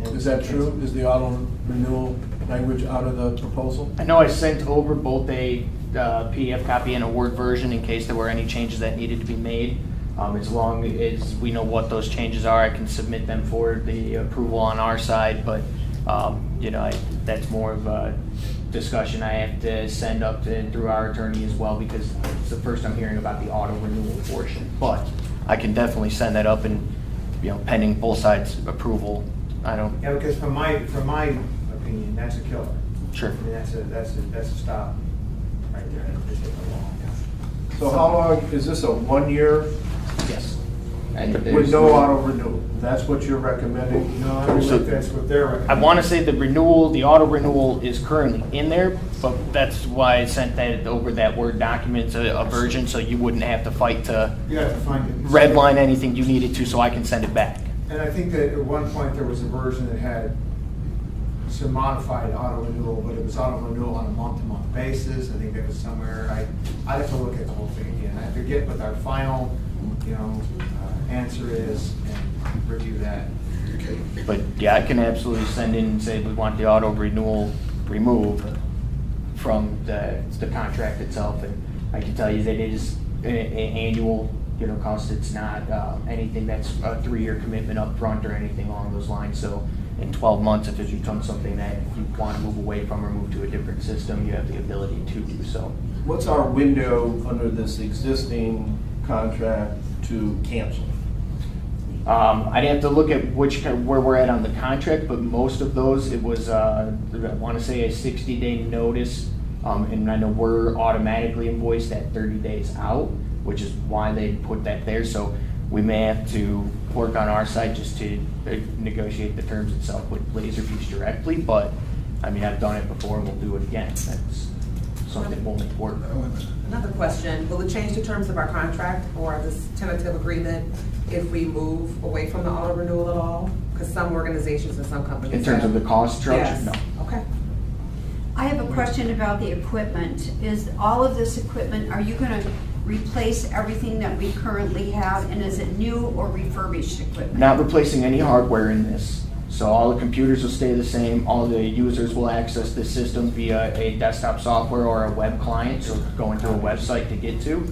Is that true? Is the auto renewal language out of the proposal? I know I sent over both a PDF copy and a Word version in case there were any changes that needed to be made. As long as we know what those changes are, I can submit them for the approval on our side, but that's more of a discussion I have to send up through our attorney as well, because it's the first I'm hearing about the auto renewal portion. But I can definitely send that up, and pending both sides' approval. Yeah, because from my opinion, that's a killer. Sure. I mean, that's a stop right there. It's a long. So how long, is this a 1 year? Yes. And With no auto renewal? That's what you're recommending? No, I don't think that's what they're recommending. I want to say the auto renewal is currently in there, but that's why I sent that over that Word document, a version, so you wouldn't have to fight to You have to find it. redline anything you needed to, so I can send it back. And I think that at one point there was a version that had some modified auto renewal, but it was auto renewal on a month-to-month basis. I think that was somewhere, I'd have to look at the whole thing again. I have to get what our final, answer is and review that. Okay. But yeah, I can absolutely send in and say we want the auto renewal removed from the contract itself, and I can tell you that it is an annual cost. It's not anything that's a 3-year commitment up front or anything along those lines. So in 12 months, if it becomes something that you want to move away from or move to a different system, you have the ability to do so. What's our window under this existing contract to cancel? I'd have to look at where we're at on the contract, but most of those, it was, I want to say a 60-day notice, and I know we're automatically invoiced at 30 days out, which is why they put that there. So we may have to work on our side just to negotiate the terms itself with Laserfish directly, but I mean, I've done it before and we'll do it again. That's something we'll make work. Another question, will it change the terms of our contract or this tentative agreement if we move away from the auto renewal at all? Because some organizations and some companies In terms of the cost structure? Yes. No. Okay. I have a question about the equipment. Is all of this equipment, are you going to replace everything that we currently have, and is it new or refurbished equipment? Not replacing any hardware in this. So all the computers will stay the same. All the users will access the system via a desktop software or a web client, so going to a website to get to.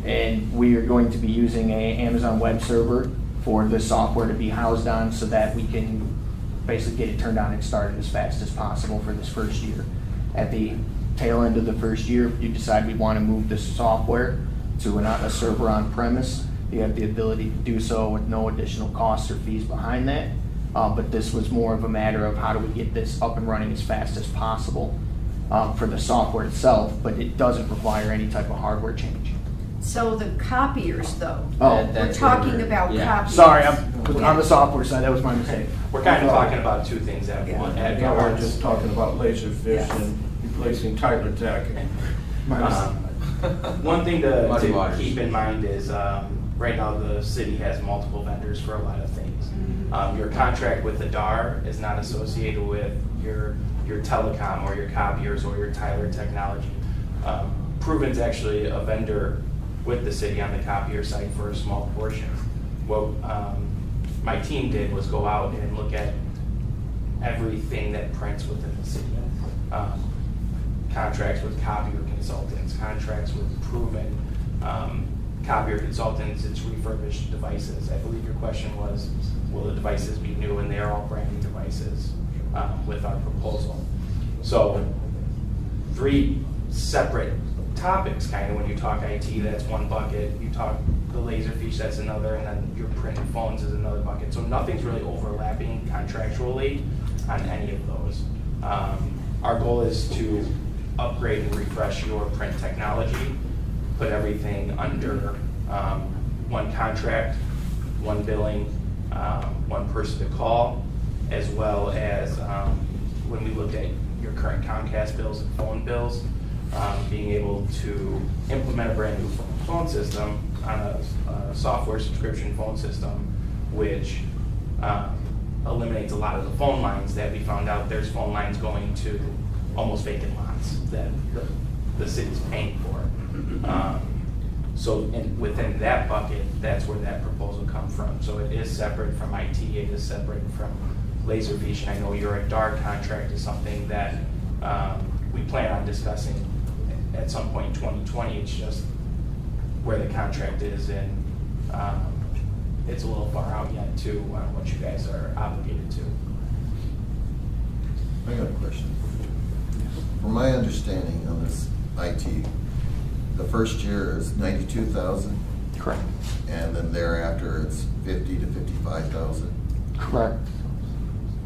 And we are going to be using an Amazon web server for the software to be housed on, so that we can basically get it turned on and started as fast as possible for this first year. At the tail end of the first year, if you decide we want to move this software to a server on premise, you have the ability to do so with no additional costs or fees behind that. But this was more of a matter of how do we get this up and running as fast as possible for the software itself, but it doesn't require any type of hardware change. So the copiers, though, Oh, we're talking about copiers. Sorry, I'm on the software side, that was my mistake. We're kind of talking about two things at once. Now we're just talking about Laserfish and replacing Tyler Tech. One thing to keep in mind is right now the city has multiple vendors for a lot of things. Your contract with the DAR is not associated with your telecom or your copiers or your Tyler technology. Proven's actually a vendor with the city on the copier side for a small portion. What my team did was go out and look at everything that prints within the city. contracts with copier consultants, contracts with proven copier consultants, it's refurbished devices. I believe your question was, will the devices be new? And they are all brand new devices with our proposal. So 3 separate topics, kind of, when you talk IT, that's one bucket. You talk the Laserfish, that's another, and then your print and phones is another bucket. So nothing's really overlapping contractually on any of those. Our goal is to upgrade and refresh your print technology, put everything under one contract, one billing, one person to call, as well as when we looked at your current Comcast bills and phone bills, being able to implement a brand new phone system on a software subscription phone system, which eliminates a lot of the phone lines that we found out there's phone lines going to almost vacant lots that the city's paying for. So within that bucket, that's where that proposal comes from. So it is separate from IT, it is separate from Laserfish, and I know your DAR contract is something that we plan on discussing at some point in 2020. It's just where the contract is, and it's a little far out yet to what you guys are obligated to. I got a question. From my understanding on this IT, the first year is 92,000. Correct. And then thereafter it's 50 to 55,000. Correct.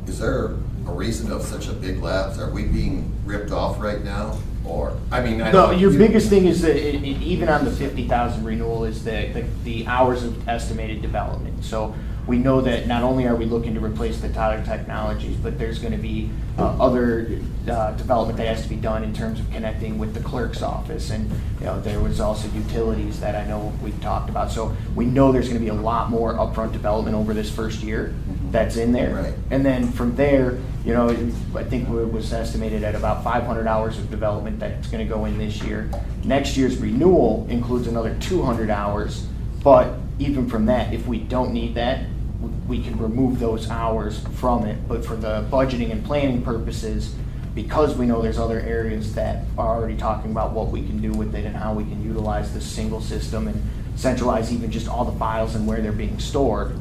Is there a reason of such a big lapse? Are we being ripped off right now? Or, I mean, I No, know your biggest thing is that even on the 50,000 renewal is the hours of estimated development. So we know that not only are we looking to replace the Tyler Technologies, but there's going to be other development that has to be done in terms of connecting with the clerk's office, and there was also utilities that I know we've talked about. So we know there's going to be a lot more upfront development over this first year that's in there, Right. And then from there, I think it was estimated at about 500 hours of development that's going to go in this year. Next year's renewal includes another 200 hours, but even from that, if we don't need that, we can remove those hours from it. But for the budgeting and planning purposes, because we know there's other areas that are already talking about what we can do with it and how we can utilize this single system and centralize even just all the files and where they're being stored,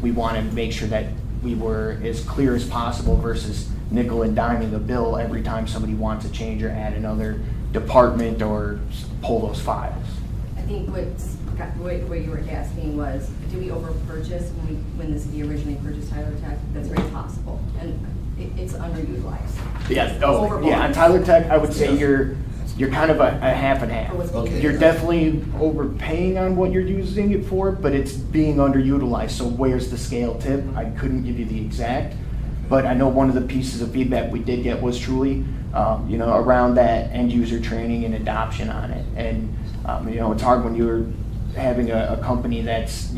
we want to make sure that we were as clear as possible versus nickel and diming the bill every time somebody wants to change or add another department or pull those files. I think what you were asking was, do we over-purchase when the city originally purchased Tyler Tech? That's very possible, and it's underutilized. Yeah, Overbought. yeah, on Tyler Tech, I would say you're kind of a half and half. Okay. You're definitely overpaying on what you're using it for, but it's being underutilized. So where's the scale tip? I couldn't give you the exact, but I know one of the pieces of feedback we did get was truly, around that end user training and adoption on it. And it's hard when you're having a company that's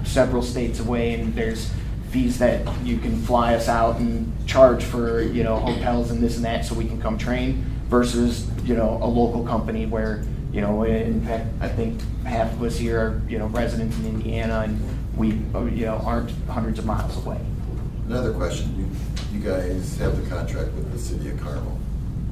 several states away, and there's fees that you can fly us out and charge for hotels and this and that so we can come train, versus a local company where in fact I think half of us here are residents in Indiana, and we aren't hundreds of miles away. Another question, you guys have the contract with the city of Carmel,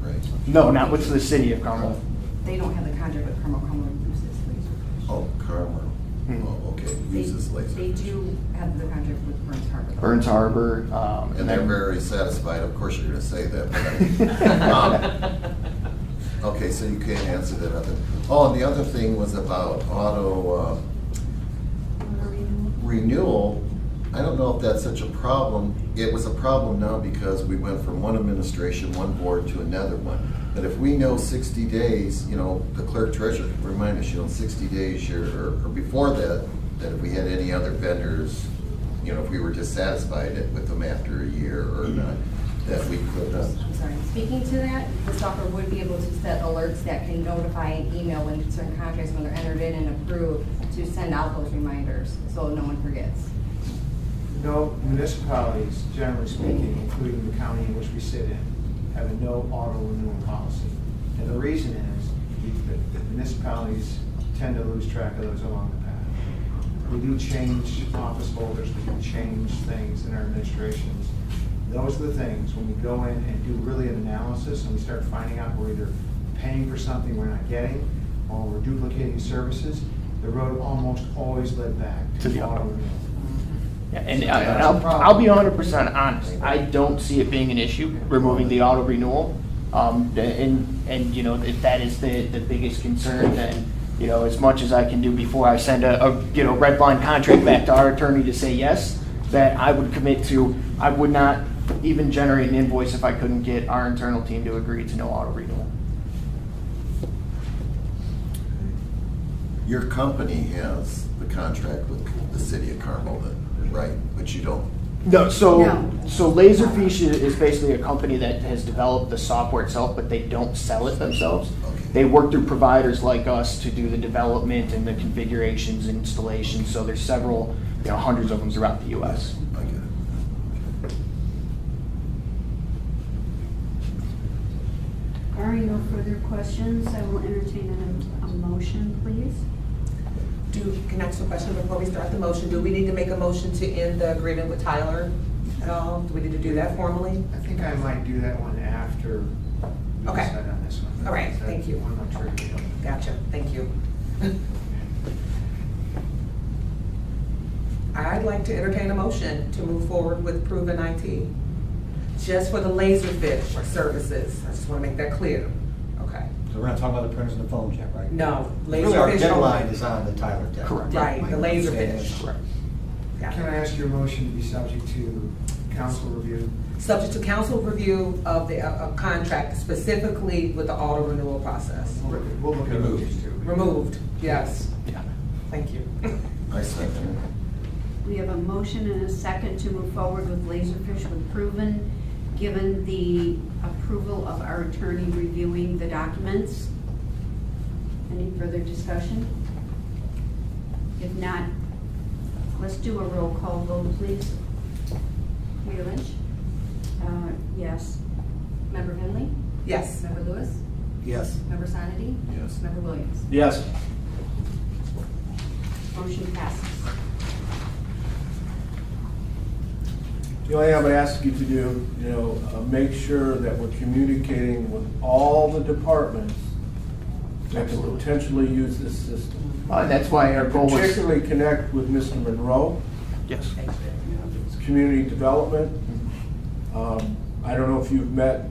right? No, not with the city of Carmel. They don't have the contract with Carmel. Carmel uses Laserfish. Oh, Carmel. Oh, okay, uses Laserfish. They do have the contract with Burns Harbor. Burns Harbor. And they're very satisfied. Of course you're going to say that. But okay, so you can't answer that other. Oh, and the other thing was about auto renewal. I don't know if that's such a problem. It was a problem now because we went from one administration, one board to another one. But if we know 60 days, the clerk treasurer can remind us, 60 days or before that if we had any other vendors, if we were dissatisfied with them after a year or not, that we could. I'm sorry. Speaking to that, the software would be able to set alerts that can notify and email when certain contracts, when they're entered in and approved, to send out those reminders so no one forgets. No municipalities, generally speaking, including the county in which we sit in, have a no auto renewal policy. And the reason is that municipalities tend to lose track of those along the path. We do change office holders, we do change things in our administrations. those are the things, when we go in and do really an analysis and we start finding out we're either paying for something we're not getting or we're duplicating services, the road almost always led back to the auto renewal. Yeah, and I'll be 100% honest. I don't see it being an issue, removing the auto renewal. And you know, if that is the biggest concern, then, you know, as much as I can do before I send a you know, red line contract back to our attorney to say yes, that I would commit to, I would not even generate an invoice if I couldn't get our internal team to agree to no auto renewal. Your company has the contract with the city of Carmel, then, right? But you don't. No, so Laserfish is basically a company that has developed the software itself, but they don't sell it themselves. Okay. They work through providers like us to do the development and the configurations and installations. So there's several, you know, hundreds of them throughout the U.S. I get it. Barring no further questions, I will entertain a motion, please. Can I ask a question before we start the motion? Do we need to make a motion to end the agreement with Tyler at all? Do we need to do that formally? I think I might do that one after we Okay. decide on this one. All right, thank you. I'm not sure. Gotcha, thank you. I'd like to entertain a motion to move forward with Proven IT. Just for the Laserfish services. I just want to make that clear. Okay. So we're not talking about the printers and the phones yet, right? No, Really, our Laserfish deadline only. is on the Tyler Tech. Correct. Right, the Laserfish. Correct. Got Can it. I ask your motion to be subject to council review? Subject to council review of the contract, specifically with the auto renewal process. We'll look at these too. Removed, yes. Yeah. Thank you. I second We have a motion and a second to move forward with Laserfish with Proven, given the approval of our attorney reviewing the documents. Any further discussion? If not, let's do a roll call vote, please. Mayor Lynch? Yes. Member Henley? Yes. Member Lewis? Yes. Member Sonity? it. Yes. Member Williams? Yes. Motion passes. The only thing I would ask you to do, you know, make sure that we're communicating with all the departments that could Absolutely. potentially use this system. That's why our goal was. Particularly connect with Mr. Monroe, Yes. it's community development. I don't know if you've met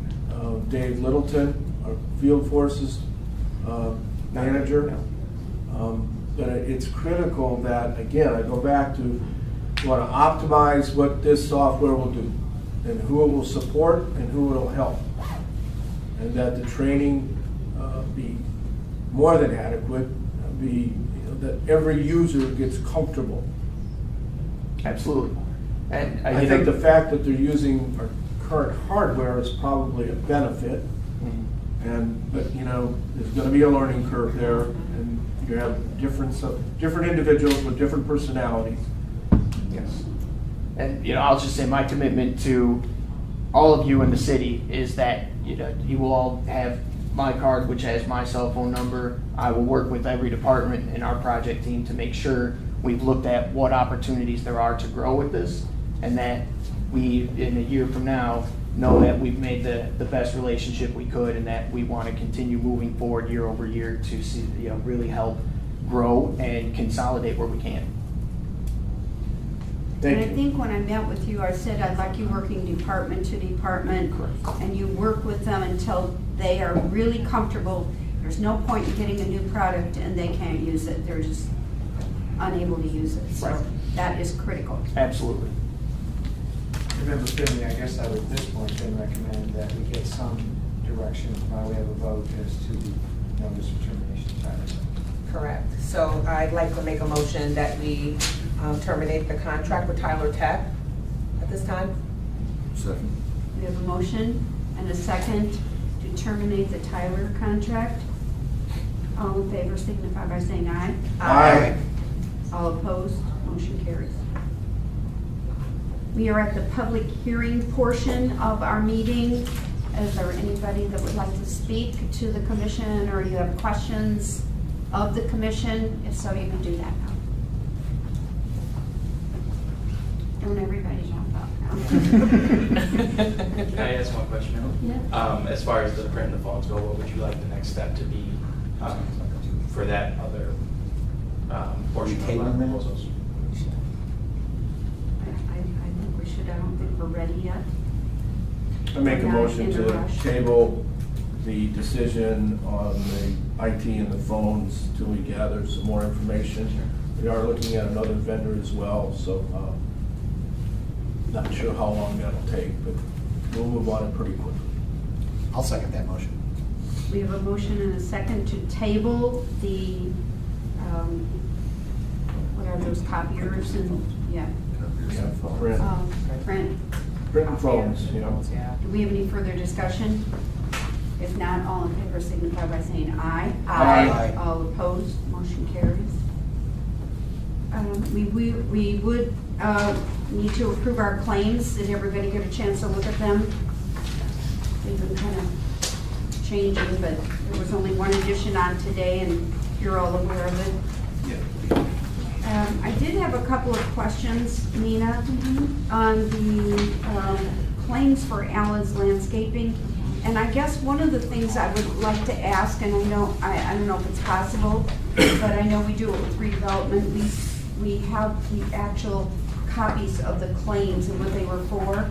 Dave Littleton, our field forces manager. But it's critical that, again, I go back to, you want to optimize what this software will do and who it will support and who it will help. And that the training be more than adequate, that every user gets comfortable. Absolutely. And I think the fact that they're using our current hardware is probably a benefit. But you know, there's gonna be a learning curve there, and you have different individuals with different personalities. Yes. And, you know, I'll just say my commitment to all of you in the city is that, you know, you will all have my card, which has my cell phone number. I will work with every department in our project team to make sure we've looked at what opportunities there are to grow with this, and that we, in a year from now, know that we've made the best relationship we could, and that we want to continue moving forward year over year to see, you know, really help grow and consolidate where we can. Thank And I you. think when I met with you, I said I'd like you working department to department. Correct. And you work with them until they are really comfortable. There's no point in getting a new product and they can't use it. They're just unable to use it. So Right. that is critical. Absolutely. Remember, Finley, I guess I would at this point then recommend that we get some direction while we have a vote as to the notice of termination of Tyler. Correct. So I'd like to make a motion that we terminate the contract with Tyler Tech at this time. Second. We have a motion and a second to terminate the Tyler contract. All in favor signify by saying aye. Aye. All opposed, motion carries. We are at the public hearing portion of our meeting. Is there anybody that would like to speak to the commission, or you have questions of the commission? If so, you can do that now. Don't everybody jump up now. Can I ask one question? Yeah. As far as the print and the phones go, what would you like the next step to be for that other portion of our proposals? I think we should, I don't think we're ready yet. I make a We're not motion in a to rush. table the decision on the IT and the phones till we gather some more information. We are looking at another vendor as well, so not sure how long that'll take, but we'll move on it pretty quickly. I'll second that motion. We have a motion and a second to table the, what are those copiers and, yeah. Yeah, print. Print. Print and phones, yeah. Do we have any further discussion? If not, all in favor signify by saying aye. Aye. All opposed, motion carries. We would need to approve our claims. Did everybody get a chance to look at them? They've been kind of changing, but there was only one addition on today, and you're all aware of it. I did have a couple of questions, Nina, on the claims for Allen's Landscaping. And I guess one of the things I would like to ask, and I don't know if it's possible, but I know we do it with redevelopment. We have the actual copies of the claims and what they were for.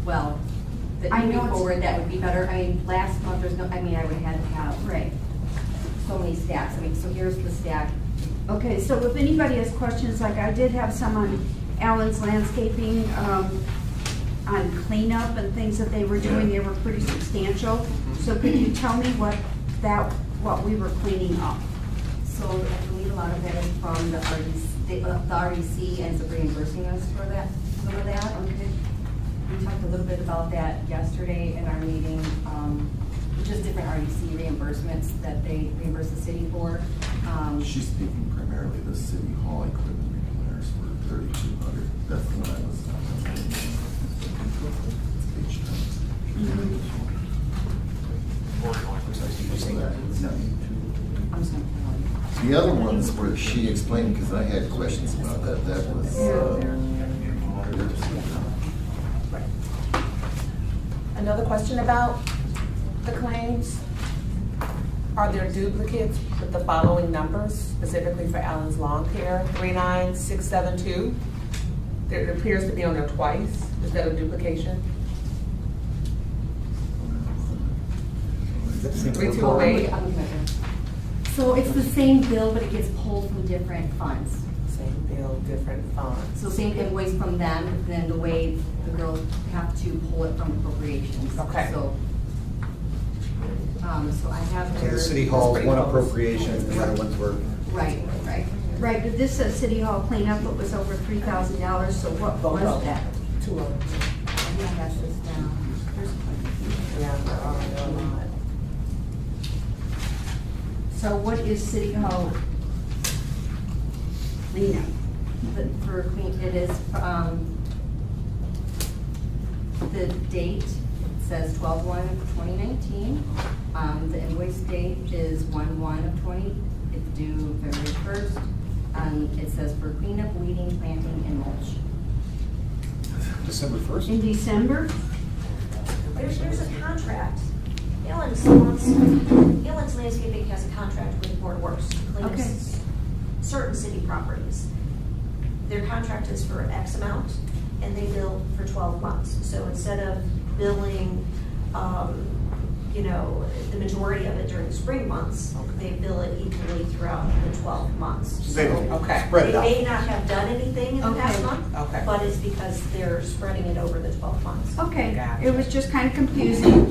Well, I know moving it's- forward, that would be better. I mean, last month, there's no, I mean, I would have had to have Right. so many stacks. I mean, so here's the stack. Okay, so if anybody has questions, like I did have some on Allen's Landscaping, on cleanup and things that they were doing, they were pretty substantial. So could you tell me what we were cleaning up? So I believe a lot of that is from the RDC ends up reimbursing us for that, some of that. Okay. We talked a little bit about that yesterday in our meeting, just different RDC reimbursements that they reimburse the city for. She's speaking primarily the city hall equipment repairs for 3,200. That's the one I was. The other ones where she explained, because I had questions about that, that was. Another question about the claims. Are there duplicates with the following numbers, specifically for Allen's Lawn Care, 39672? There appears to be on there twice. Is that a duplication? 3208. So it's the same bill, but it gets pulled from different funds. Same bill, different funds. So same invoice from them, then the way the girls have to pull it from appropriations. Okay. So I have So their. the city hall's one appropriation, and the other ones were. Right. Right, but this says City Hall cleanup, it was over $3,000, so what was that? 2 of them. I'm gonna pass this down. Yeah, there are a lot. So what is City Hall cleanup? For clean, it is, the date says 12/1/2019. The invoice date is 1/1/20, it's due February 1st. It says for cleanup, weeding, planting, and mulch. December 1st? In December? There's a contract. Allen's Landscaping has a contract with the Board of Works to clean up Okay. certain city properties. Their contract is for X amount, and they bill for 12 months. So instead of billing, the majority of it during the spring months, they bill it equally throughout the 12 months. So they Okay. spread it They out. may not have done anything in the past Okay. month, Okay. but it's because they're spreading it over the 12 months. Okay, Gotcha. it was just kind of confusing.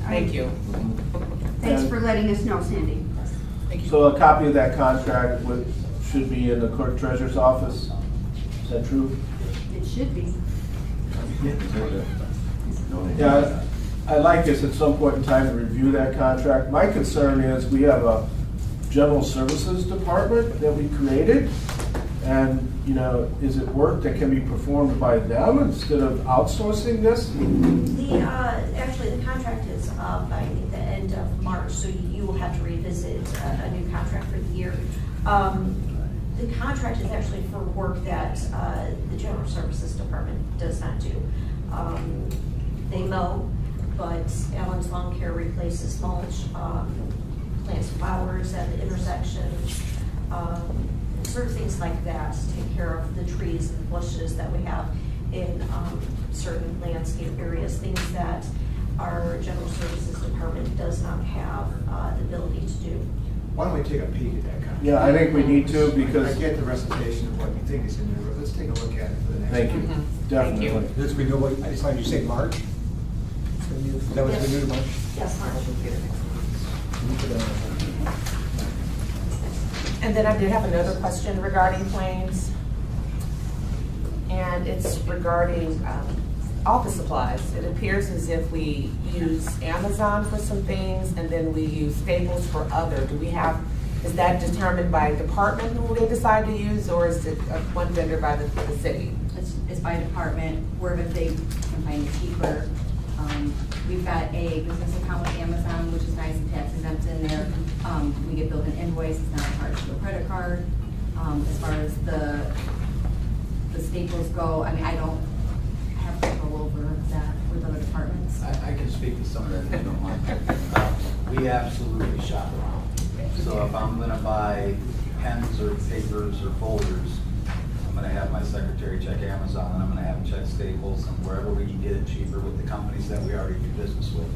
Thank you. Thanks for letting us know, Sandy. So a copy of that contract should be in the clerk treasurer's office. Is that true? It should be. Yeah, I'd like us at some point in time to review that contract. My concern is we have a general services department that we created. And, is it work that can be performed by them instead of outsourcing this? Actually, the contract is up by the end of March, so you will have to revisit a new contract for the year. The contract is actually for work that the General Services Department does not do. They mow, but Allen's Lawn Care replaces mulch, plants flowers at the intersections, sort of things like that, to take care of the trees and bushes that we have in certain landscape areas, things that our General Services Department does not have the ability to do. Why don't we take a peek at that contract? Yeah, I think we need to, because. I get the recitation of what you think is in there, but let's take a look at it for the next. Thank you, definitely. This renewal, I just wanted you to say March? Is that what's renewed in March? Yes, Mark. And then I did have another question regarding claims. And it's regarding office supplies. It appears as if we use Amazon for some things and then we use Staples for other. Is that determined by department who they decide to use, or is it one vendor by the city? It's by department, wherever they can find it cheaper. We've got a business account with Amazon, which is nice and tax exempt in there. We get billed an invoice, it's not charged to a credit card. As far as the Staples go, I mean, I don't have control over that with other departments. I can speak to some of that if you don't mind. We absolutely shop around. So if I'm gonna buy pens or papers or folders, I'm gonna have my secretary check Amazon, and I'm gonna have him check Staples, and wherever we can get it cheaper with the companies that we already do business with,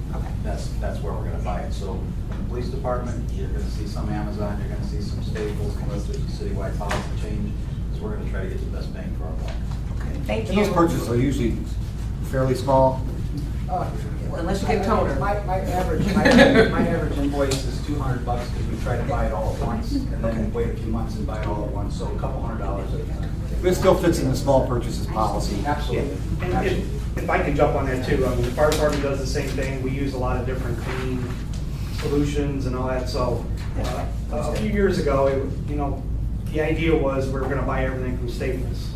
that's where we're gonna buy it. So in the police department, you're gonna see some Amazon, you're gonna see some Staples, unless there's a citywide policy change, because we're gonna try to get the best bang for our buck. Thank And you. those purchases are usually fairly small. Unless you get toner. My average invoice is $200 because we try to buy it all at once, and then wait a few months and buy it all at once, so a couple $100 at a time. This still fits in the small purchases policy. Absolutely. And If I can jump on that too, I mean, the fire department does the same thing. We use a lot of different cleaning solutions and all that. So a few years ago, the idea was we were going to buy everything from Staples.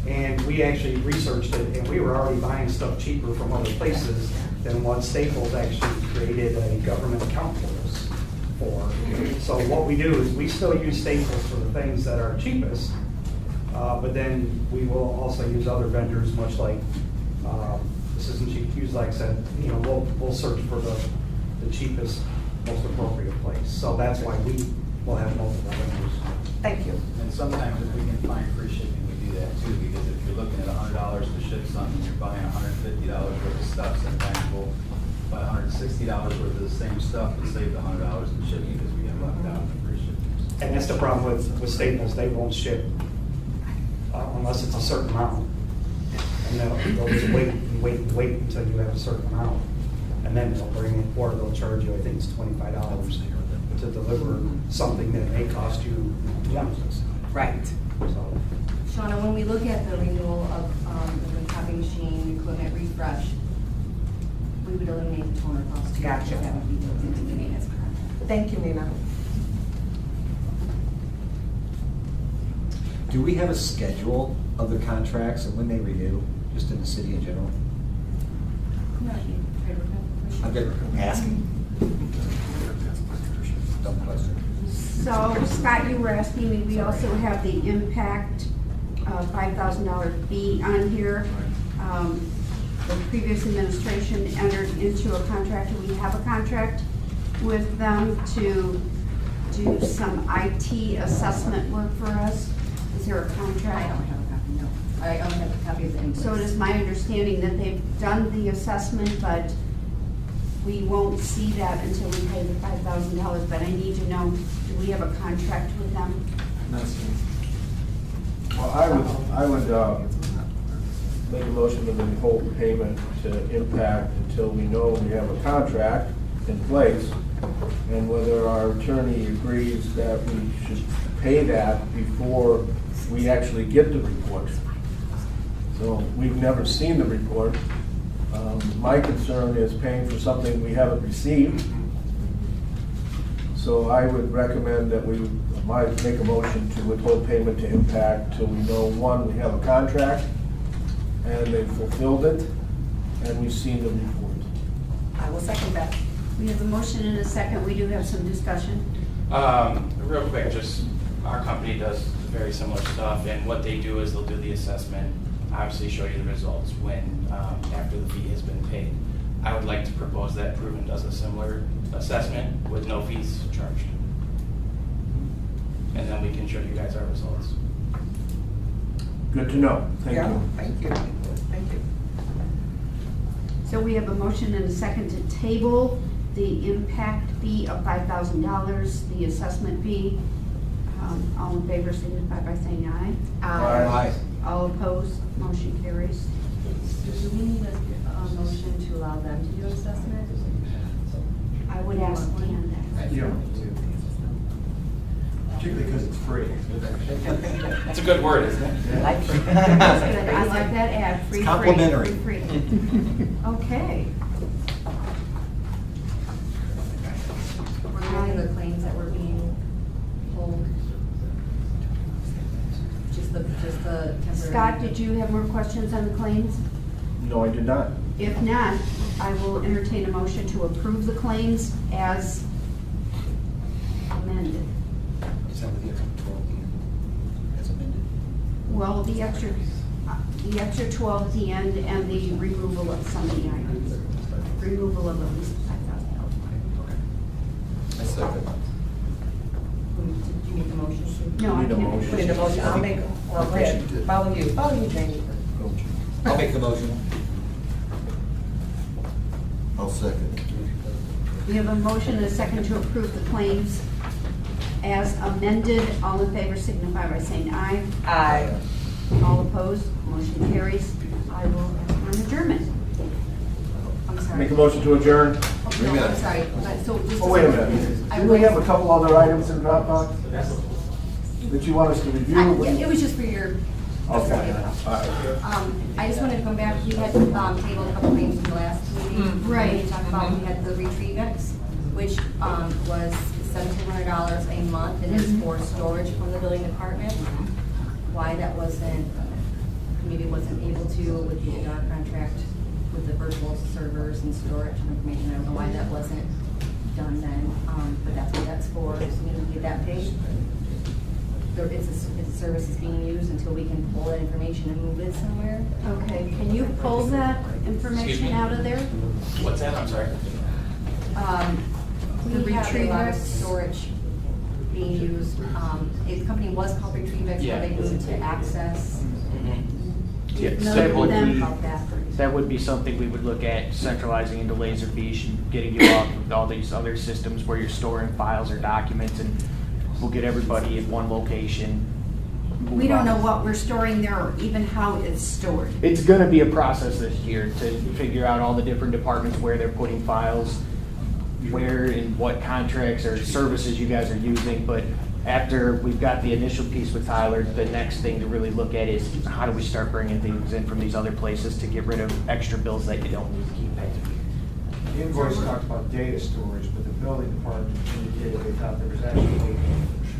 And we actually researched it, and we were already buying stuff cheaper from other places than what Staples actually created a government account for us for. So what we do is we still use Staples for the things that are cheapest, but then we will also use other vendors, much like Assistant Chief Hughes like said, we'll search for the cheapest, most appropriate place. So that's why we will have multiple vendors. Thank you. And sometimes if we can find free shipping, we do that too, because if you're looking at $100 to ship something, you're buying $150 worth of stuff, sometimes we'll buy $160 worth of the same stuff and save the $100 in shipping because we get left out in free shipping. And that's the problem with Staples, they won't ship unless it's a certain amount. And they'll just wait until you have a certain amount. And then they'll bring it, or they'll charge you, I think it's $25 to deliver something that may cost you $20. Right. So, Shauna, when we look at the renewal of the copy machine, equipment refresh, we would eliminate the toner cost. Gotcha. That would be built into the maintenance contract. Thank you, Nina. Do we have a schedule of the contracts and when they renew, just in the city in general? I'm just asking. Dumb question. So, Scott, you were asking me, we also have the impact $5,000 fee on here. The previous administration entered into a contract, and we have a contract with them to do some IT assessment work for us. Is there a contract? I don't have a copy, no. I only have a copy of the invoice. So it is my understanding that they've done the assessment, but we won't see that until we pay the $5,000, but I need to know, do we have a contract with them? Well, I would make a motion to withhold payment to Impact until we know we have a contract in place, and whether our attorney agrees that we should pay that before we actually get the report. So we've never seen the report. My concern is paying for something we haven't received. So I would recommend that we might make a motion to withhold payment to Impact till we know, one, we have a contract, and they've fulfilled it, and we've seen the report. I will second that. We have a motion and a second. We do have some discussion. Real quick, just our company does very similar stuff, and what they do is they'll do the assessment, obviously show you the results when, after the fee has been paid. I would like to propose that Proven does a similar assessment with no fees charged. And then we can show you guys our results. Good to know. Thank Yeah, you. thank you, thank you. So we have a motion and a second to table the impact fee of $5,000, the assessment fee. All in favor signify by saying aye. Aye. All opposed, motion carries. Do we need a motion to allow them to do assessment? I would ask Dan that. You don't need to. Particularly because it's free. It's a good word, isn't it? That's good. I like that ad, free, It's complimentary. free. Okay. We're doing the claims that were being pulled. Just the temporary. Scott, did you have more questions on the claims? No, I did not. If not, I will entertain a motion to approve the claims as amended. Is that what the extra 12 as amended? Well, the extra 12 at the end and the removal of some of the items. Removal of at least $5,000. I second. Did you make the motion? No, I Need a can't. motion. Put in the motion, I'll make, well, go ahead, follow you, Jamie. I'll make the motion. I'll second. We have a motion and a second to approve the claims as amended. All in favor signify by saying aye. Aye. All opposed, motion carries. I will ask for an adjournment. I'm sorry. Make a motion to adjourn. Oh, no, I'm sorry, but so just. Oh, wait a minute. I Do we would- have a couple other items in Dropbox that you want us to review? Yeah, it was just for your. Okay. I just wanted to come back, we had tabled a couple things in the last meeting. Right. We talked about, we had the Retrievex, which was $1,700 a month, and is for storage from the building department. Why that wasn't, maybe wasn't able to with the contract with the virtual servers and storage and information, I don't know why that wasn't done then, but that's what that's for, so we need to get that paid. It's a service that's being used until we can pull that information and move it somewhere. Okay, can you pull that Excuse information me? out of there? What's that? I'm sorry. We have a lot of storage being used. The company was called Retrievex, Yeah. but they moved to Access. Yes, No, that would them be, about that. that would be something we would look at centralizing into Laserfish and getting you off of all these other systems where you're storing files or documents, and we'll get everybody in one location. move We don't on. know what we're storing there or even how it's stored. It's gonna be a process this year to figure out all the different departments where they're putting files, where and what contracts or services you guys are using, but after we've got the initial piece with Tyler, the next thing to really look at is how do we start bringing things in from these other places to get rid of extra bills that you don't need to keep paying. The invoice talked about data storage, but the building department indicated they thought there was actually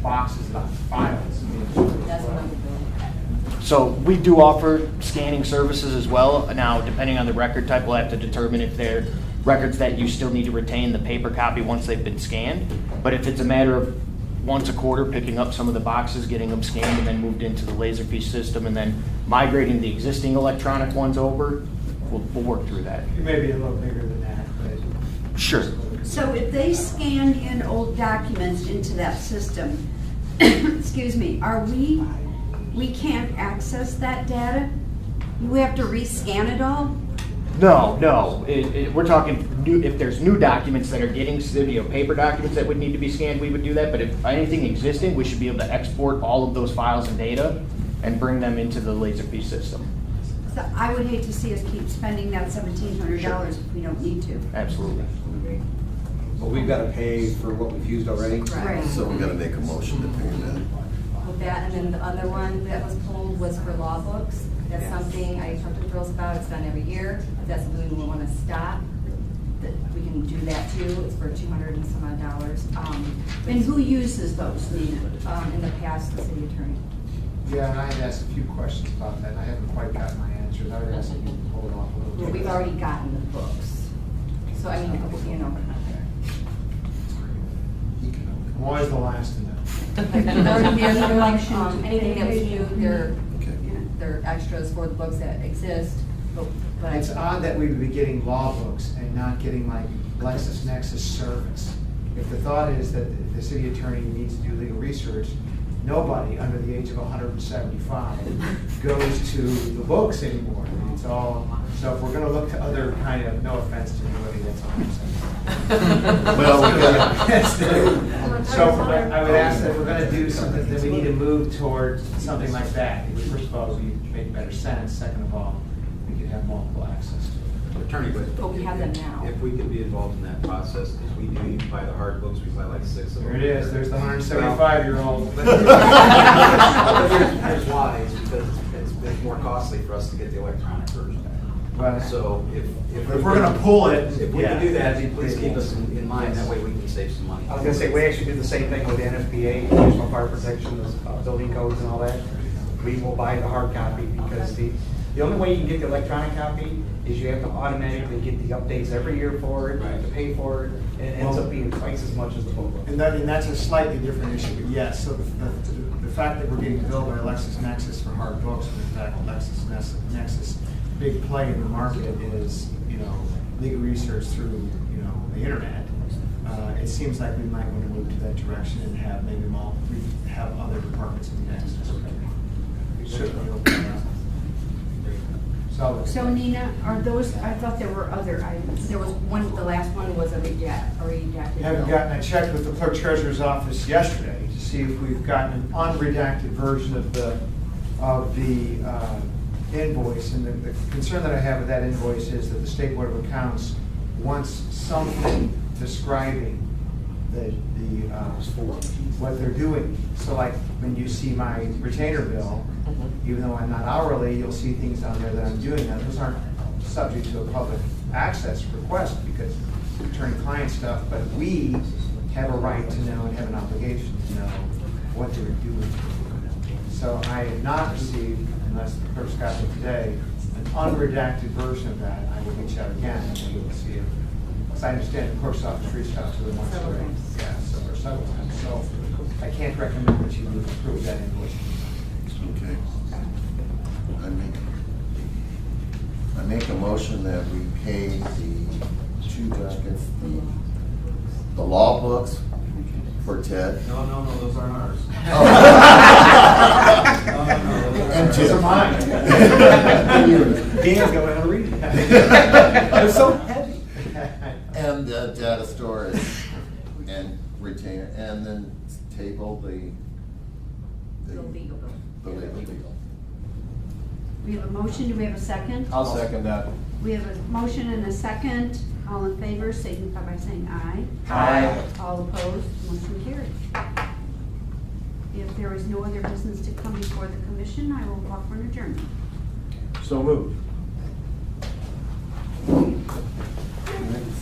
boxes of files. That's what I'm doing. So we do offer scanning services as well. Now, depending on the record type, we'll have to determine if they're records that you still need to retain the paper copy once they've been scanned. But if it's a matter of once a quarter, picking up some of the boxes, getting them scanned, and then moved into the Laserfish system, and then migrating the existing electronic ones over, we'll work through that. It may be a little bigger than that, but. Sure. So if they scanned in old documents into that system, excuse me, we can't access that data? We have to rescan it all? No. We're talking new, if there's new documents that are getting, paper documents that would need to be scanned, we would do that. But if anything existing, we should be able to export all of those files and data and bring them into the Laserfish system. So I would hate to see us keep spending that $1,700 if we don't need to. Absolutely. But we've got to pay for what we've used already? Right. So we gotta make a motion to pay that. With that, and then the other one that was pulled was for law books. That's something I talked to the girls about, it's done every year. If that's something we want to stop, that we can do that too. It's for $200 and some odd dollars. And who uses those, Nina? In the past, the city attorney. Yeah, and I had asked a few questions about that, and I haven't quite gotten my answers. I would ask if you could hold off a little Well, bit. we've already gotten the books. So, I mean, you know. always the last to know. Anything that was new, they're extras for the books that exist, but It's odd that we would be getting law books and not getting like LexisNexis service. If the thought is that the city attorney needs to do legal research, nobody under the age of 175 goes to the books anymore. It's all, so if we're gonna look to other kind of, no offense to anybody that's on Well, so I would ask that if we're gonna do something, then we need to move toward something like that. First of all, it would make better sense. Second of all, we could have multiple access to it. Attorney, But we have them now. If we could be involved in that process, because we do even buy the hard books, we buy like 6 of them. There it is, there's the 175-year-old. But here's why, it's because it's more costly for us to get the electronic version. Right. So if we're gonna pull it, if we can do that, please keep us in mind, that way we can save some money. I was gonna say, we actually do the same thing with the NFPA, National Fire Protection, building codes and all that. We will buy the hard copy because the only way you can get the electronic copy is you have to automatically get the updates every year for it, you have to pay for it, and it ends up being twice as much as the book. And that's a slightly different issue, but yes, so the fact that we're getting billed by LexisNexis for hard books, and in fact, LexisNexis, big play in the market is, legal research through, the internet. It seems like we might want to move to that direction and have maybe have other departments in the Nexus. Certainly open up. So Nina, are those, I thought there were other items. There was one, the last one was a redacted. Haven't gotten, I checked with the clerk treasurer's office yesterday to see if we've gotten an unredacted version of the invoice. And the concern that I have with that invoice is that the State Board of Accounts wants something describing what they're doing. So like when you see my retainer bill, even though I'm not hourly, you'll see things down there that I'm doing. Now, those aren't subject to a public access request because attorney-client stuff, but we have a right to know and have an obligation to know what they're doing. So I have not received, unless the clerk's got it today, an unredacted version of that. I will reach out again and we will see it. Because I understand the clerk's office reached out to them once already. Yeah, so or several times. So I can't recommend that you approve that invoice. Okay. I make a motion that we pay the 2 jackets, the law books for Ted. No, those aren't ours. And Those are mine. Dan's going to read it. They're so heavy. And data storage and retainer, and then table the legal. We have a motion, do we have a second? I'll second that. We have a motion and a second. All in favor, signify by saying aye. Aye. All opposed, motion carries. If there is no other business to come before the commission, I will call for an adjournment. So moved.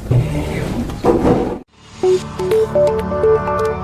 Thank you.